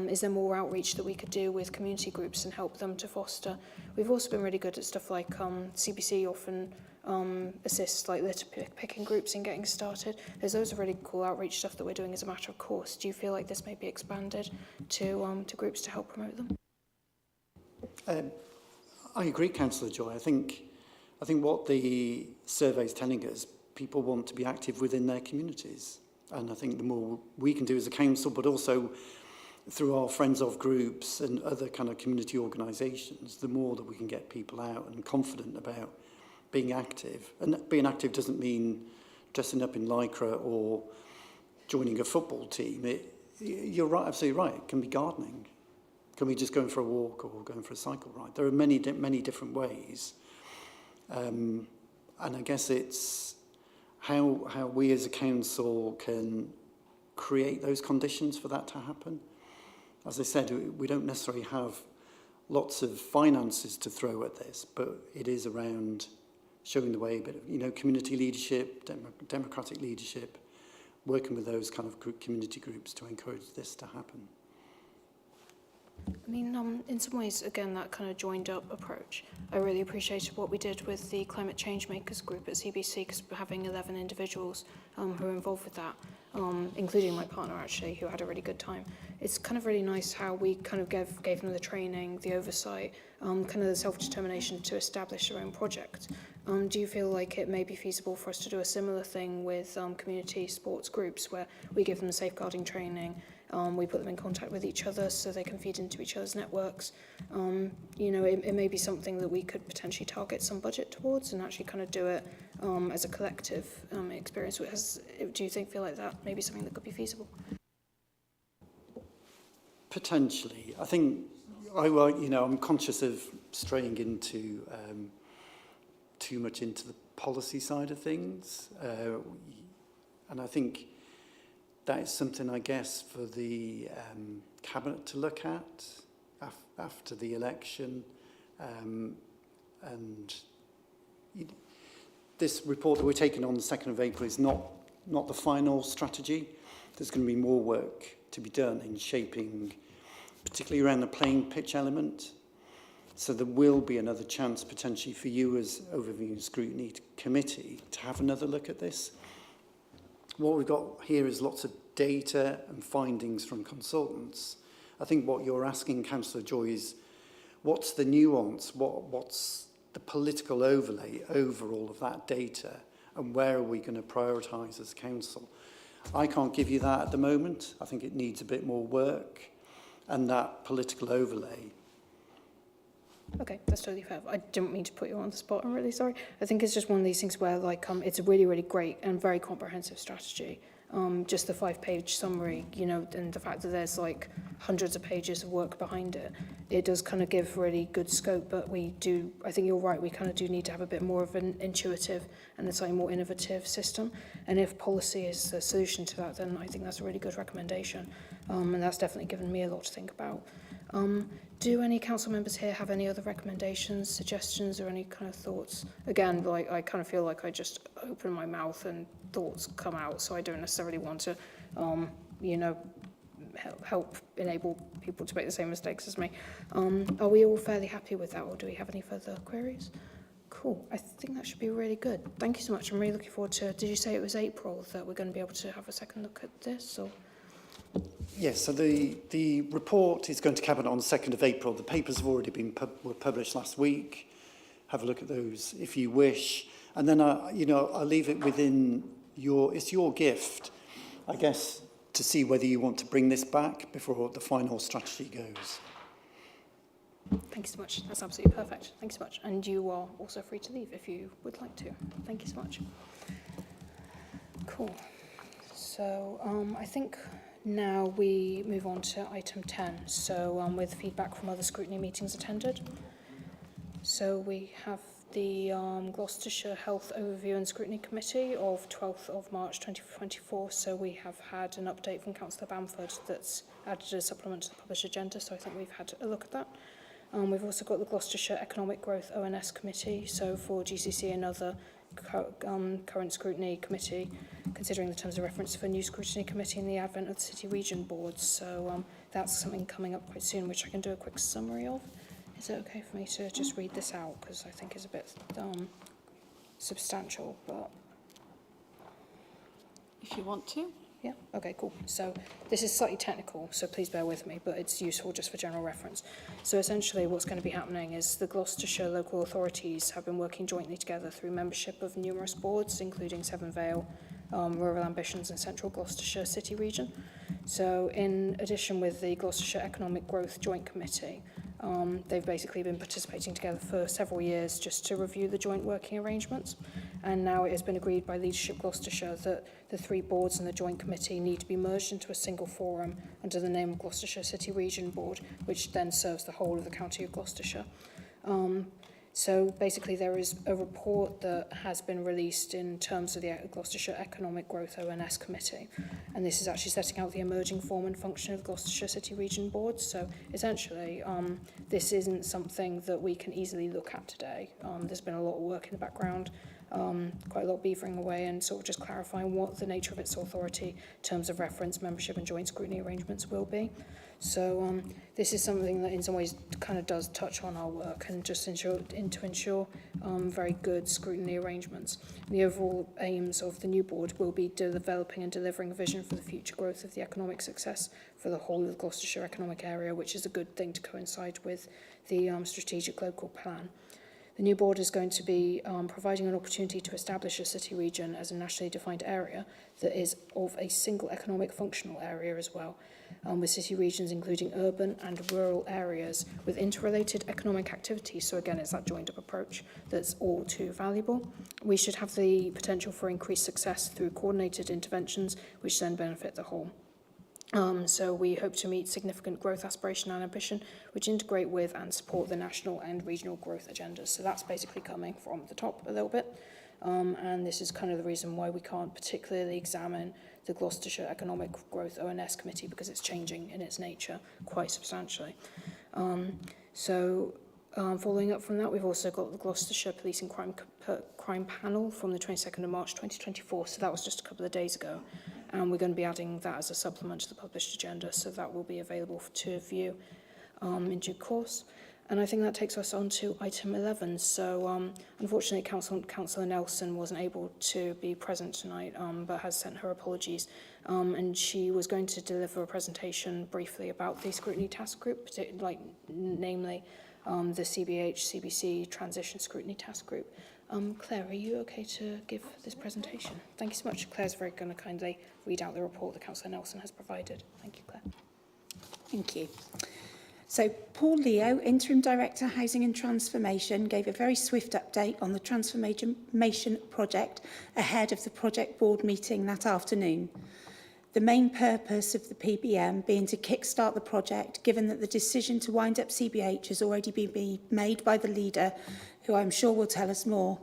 Is there more outreach that we could do with community groups and help them to foster? We've also been really good at stuff like CBC often assists like litter picking groups in getting started. There's loads of really cool outreach stuff that we're doing as a matter of course. Do you feel like this may be expanded to groups to help promote them? I agree, Councillor Joy. I think what the survey is telling us, people want to be active within their communities. And I think the more we can do as a council, but also through our friends of groups and other kind of community organisations, the more that we can get people out and confident about being active. And being active doesn't mean dressing up in lycra or joining a football team. You're right, absolutely right. It can be gardening. It can be just going for a walk or going for a cycle ride. There are many different ways. And I guess it's how we as a council can create those conditions for that to happen. As I said, we don't necessarily have lots of finances to throw at this, but it is around showing the way, a bit of, community leadership, democratic leadership, working with those kind of community groups to encourage this to happen. I mean, in some ways, again, that kind of joined up approach. I really appreciated what we did with the Climate Change Makers group at CBC, because having 11 individuals who are involved with that, including my partner actually, who had a really good time. It's kind of really nice how we kind of gave them the training, the oversight, kind of the self-determination to establish their own project. Do you feel like it may be feasible for us to do a similar thing with community sports groups, where we give them safeguarding training, we put them in contact with each other so they can feed into each other's networks? It may be something that we could potentially target some budget towards and actually kind of do it as a collective experience. Do you feel like that may be something that could be feasible? Potentially. I think, I'm conscious of straying into too much into the policy side of things. And I think that is something, I guess, for the Cabinet to look at after the election. This report that we're taking on the 2nd of April is not the final strategy. There's going to be more work to be done in shaping, particularly around the playing pitch element. So there will be another chance potentially for you as Overview and Scrutiny Committee to have another look at this. What we've got here is lots of data and findings from consultants. I think what you're asking, Councillor Joy, is what's the nuance, what's the political overlay over all of that data, and where are we going to prioritise as council? I can't give you that at the moment. I think it needs a bit more work, and that political overlay. Okay, that's totally fair. I didn't mean to put you on the spot. I'm really sorry. I think it's just one of these things where, it's a really, really great and very comprehensive strategy. Just the 5-page summary, and the fact that there's hundreds of pages of work behind it, it does kind of give really good scope. But I think you're right, we kind of do need to have a bit more of an intuitive and a slightly more innovative system. And if policy is the solution to that, then I think that's a really good recommendation. And that's definitely given me a lot to think about. Do any council members here have any other recommendations, suggestions, or any kind of thoughts? Again, I kind of feel like I just open my mouth and thoughts come out, so I don't necessarily want to, help enable people to make the same mistakes as me. Are we all fairly happy with that, or do we have any further queries? Cool. I think that should be really good. Thank you so much. I'm really looking forward to. Did you say it was April that we're going to be able to have a second look at this, or? Yes, so the report is going to Cabinet on the 2nd of April. The papers have already been were published last week. Have a look at those if you wish. And then, I'll leave it within it's your gift, I guess, to see whether you want to bring this back before the final strategy goes. Thank you so much. That's absolutely perfect. Thank you so much. And you are also free to leave if you would like to. Thank you so much. Cool. So I think now we move on to item 10, so with feedback from other scrutiny meetings attended. So we have the Gloucestershire Health Overview and Scrutiny Committee of 12th of March 2024. So we have had an update from Councillor Bamford that's added a supplement to the published agenda, so I think we've had a look at that. We've also got the Gloucestershire Economic Growth ONS Committee, so for GCC and other current scrutiny committee, considering the terms of reference for new scrutiny committee in the advent of the city region boards. So that's something coming up quite soon, which I can do a quick summary of. Is it okay for me to just read this out, because I think it's a bit substantial, but If you want to. yeah, okay, cool. So this is slightly technical, so please bear with me, but it's useful just for general reference. So essentially what's going to be happening is the Gloucestershire local authorities have been working jointly together through membership of numerous boards, including Severn Vale, Rural Ambitions and Central Gloucestershire City Region. So in addition with the Gloucestershire Economic Growth Joint Committee, They've basically been participating together for several years just to review the joint working arrangements. And now it has been agreed by Leadership Gloucestershire that the 3 boards and the joint committee need to be merged into a single forum under the name of Gloucestershire City Region Board, which then serves the whole of the county of Gloucestershire. So basically there is a report that has been released in terms of the Gloucestershire Economic Growth ONS Committee. And this is actually setting out the emerging form and function of the Gloucestershire City Region Board. So essentially, this isn't something that we can easily look at today. There's been a lot of work in the background, quite a lot of beavering away and sort of just clarifying what the nature of its authority, terms of reference, membership and joint scrutiny arrangements will be. So this is something that in some ways kind of does touch on our work and just ensure very good scrutiny arrangements. The overall aims of the new board will be developing and delivering a vision for the future growth of the economic success for the whole of the Gloucestershire economic area, which is a good thing to coincide with the strategic local plan. The new board is going to be providing an opportunity to establish a city region as a nationally defined area that is of a single economic functional area as well, with city regions including urban and rural areas with interrelated economic activities. So again, it's that joined up approach that's all too valuable. We should have the potential for increased success through coordinated interventions, which then benefit the whole. So we hope to meet significant growth aspiration and ambition, which integrate with and support the national and regional growth agendas. So that's basically coming from the top a little bit. And this is kind of the reason why we can't particularly examine the Gloucestershire Economic Growth ONS Committee, because it's changing in its nature quite substantially. Following up from that, we've also got the Gloucestershire Police and Crime Panel from the 22nd of March 2024. So that was just a couple of days ago. And we're going to be adding that as a supplement to the published agenda, so that will be available to view in due course. And I think that takes us on to item 11. So unfortunately, Councillor Nelson wasn't able to be present tonight, but has sent her apologies. And she was going to deliver a presentation briefly about the Scrutiny Task Group, namely the CBC Transition Scrutiny Task Group. Claire, are you okay to give this presentation? Thank you so much. Claire's very going to kindly read out the report that Councillor Nelson has provided. Thank you, Claire. Thank you. So Paul Leo, Interim Director Housing and Transformation, gave a very swift update on the transformation project ahead of the project board meeting that afternoon. The main purpose of the PBM being to kickstart the project, given that the decision to wind up CBH has already been made by the leader, who I'm sure will tell us more.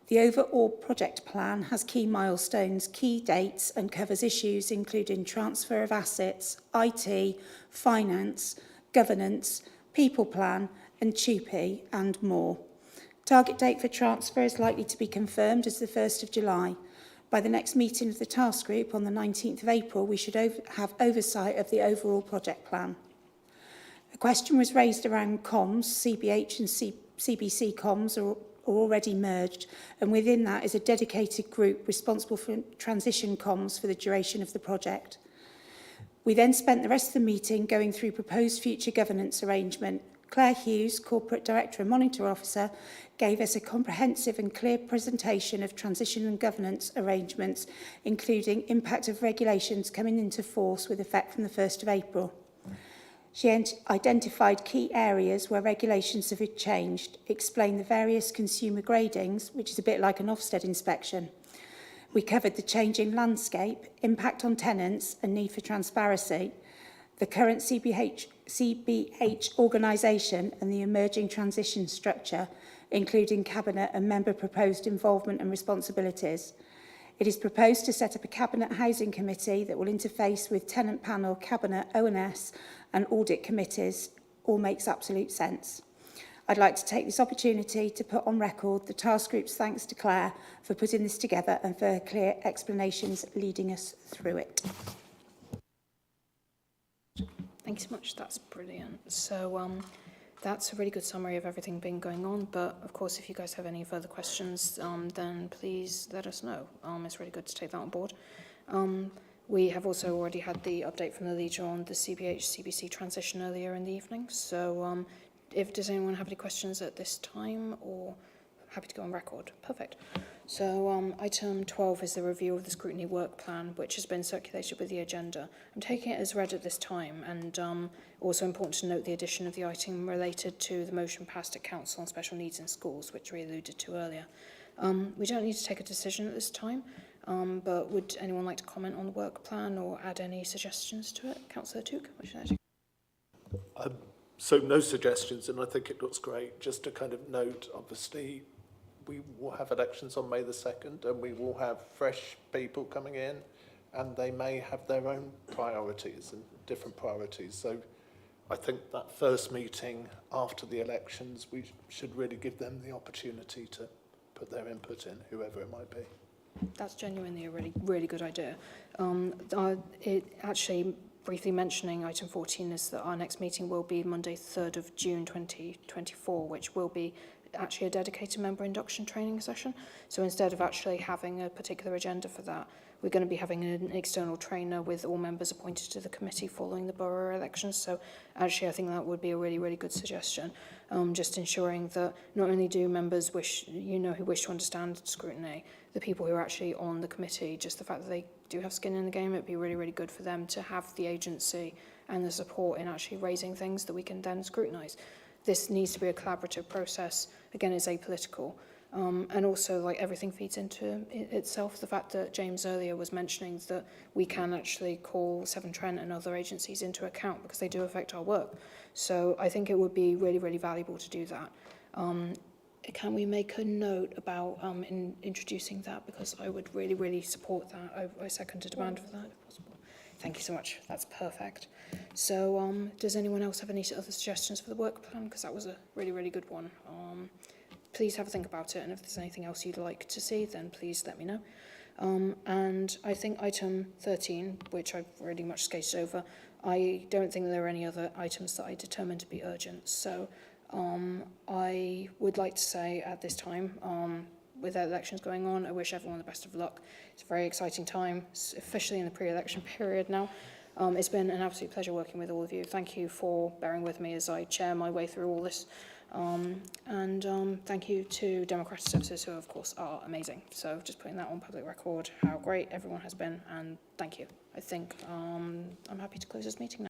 The overall project plan has key milestones, key dates, and covers issues including transfer of assets, IT, finance, governance, people plan, and TUPE, and more. Target date for transfer is likely to be confirmed as the 1st of July. By the next meeting of the task group on the 19th of April, we should have oversight of the overall project plan. A question was raised around comms. CBH and CBC comms are already merged, and within that is a dedicated group responsible for transition comms for the duration of the project. We then spent the rest of the meeting going through proposed future governance arrangement. Claire Hughes, Corporate Director and Monitor Officer, gave us a comprehensive and clear presentation of transition and governance arrangements, including impact of regulations coming into force with effect from the 1st of April. She identified key areas where regulations have changed, explained the various consumer gradings, which is a bit like an Ofsted inspection. We covered the changing landscape, impact on tenants and need for transparency, the current CBH organisation and the emerging transition structure, including Cabinet and member proposed involvement and responsibilities. It is proposed to set up a Cabinet Housing Committee that will interface with Tenant Panel, Cabinet, ONS and Audit Committees. All makes absolute sense. I'd like to take this opportunity to put on record the task group's thanks to Claire for putting this together and for her clear explanations leading us through it. Thank you so much. That's brilliant. So that's a really good summary of everything been going on. But of course, if you guys have any further questions, then please let us know. It's really good to take that on board. We have also already had the update from the leader on the CBC transition earlier in the evening. So does anyone have any questions at this time or happy to go on record. Perfect. So item 12 is the review of the scrutiny work plan, which has been circulated with the agenda. I'm taking it as read at this time, and also important to note the addition of the item related to the motion passed at Council on special needs in schools, which we alluded to earlier. We don't need to take a decision at this time, but would anyone like to comment on the work plan or add any suggestions to it? Councillor Took, would you like to? So no suggestions, and I think it looks great. Just to kind of note, obviously, we will have elections on May the 2nd, and we will have fresh people coming in, and they may have their own priorities and different priorities. So I think that first meeting after the elections, we should really give them the opportunity to put their input in, whoever it might be. That's genuinely a really good idea. It actually, briefly mentioning item 14 is that our next meeting will be Monday 3rd of June 2024, which will be actually a dedicated member induction training session. So instead of actually having a particular agenda for that, we're going to be having an external trainer with all members appointed to the committee following the borough elections. So actually I think that would be a really good suggestion. Just ensuring that not only do members who wish to understand scrutiny, the people who are actually on the committee, just the fact that they do have skin in the game, it'd be really good for them to have the agency and the support in actually raising things that we can then scrutinise. This needs to be a collaborative process. Again, it's apolitical. And also, like, everything feeds into itself. The fact that James earlier was mentioning that we can actually call Severn Trent and other agencies into account because they do affect our work. So I think it would be really valuable to do that. Can we make a note about in introducing that? Because I would really support that. I second a demand for that, if possible. Thank you so much. That's perfect. So does anyone else have any other suggestions for the work plan? Because that was a really good one. Please have a think about it, and if there's anything else you'd like to see, then please let me know. And I think item 13, which I've really much skated over, I don't think there are any other items that I determined to be urgent. So I would like to say at this time, with the elections going on, I wish everyone the best of luck. It's a very exciting time, officially in the pre-election period now. It's been an absolute pleasure working with all of you. Thank you for bearing with me as I chair my way through all this. And thank you to Democratic Services, who of course are amazing. So just putting that on public record, how great everyone has been, and thank you. I think I'm happy to close this meeting now.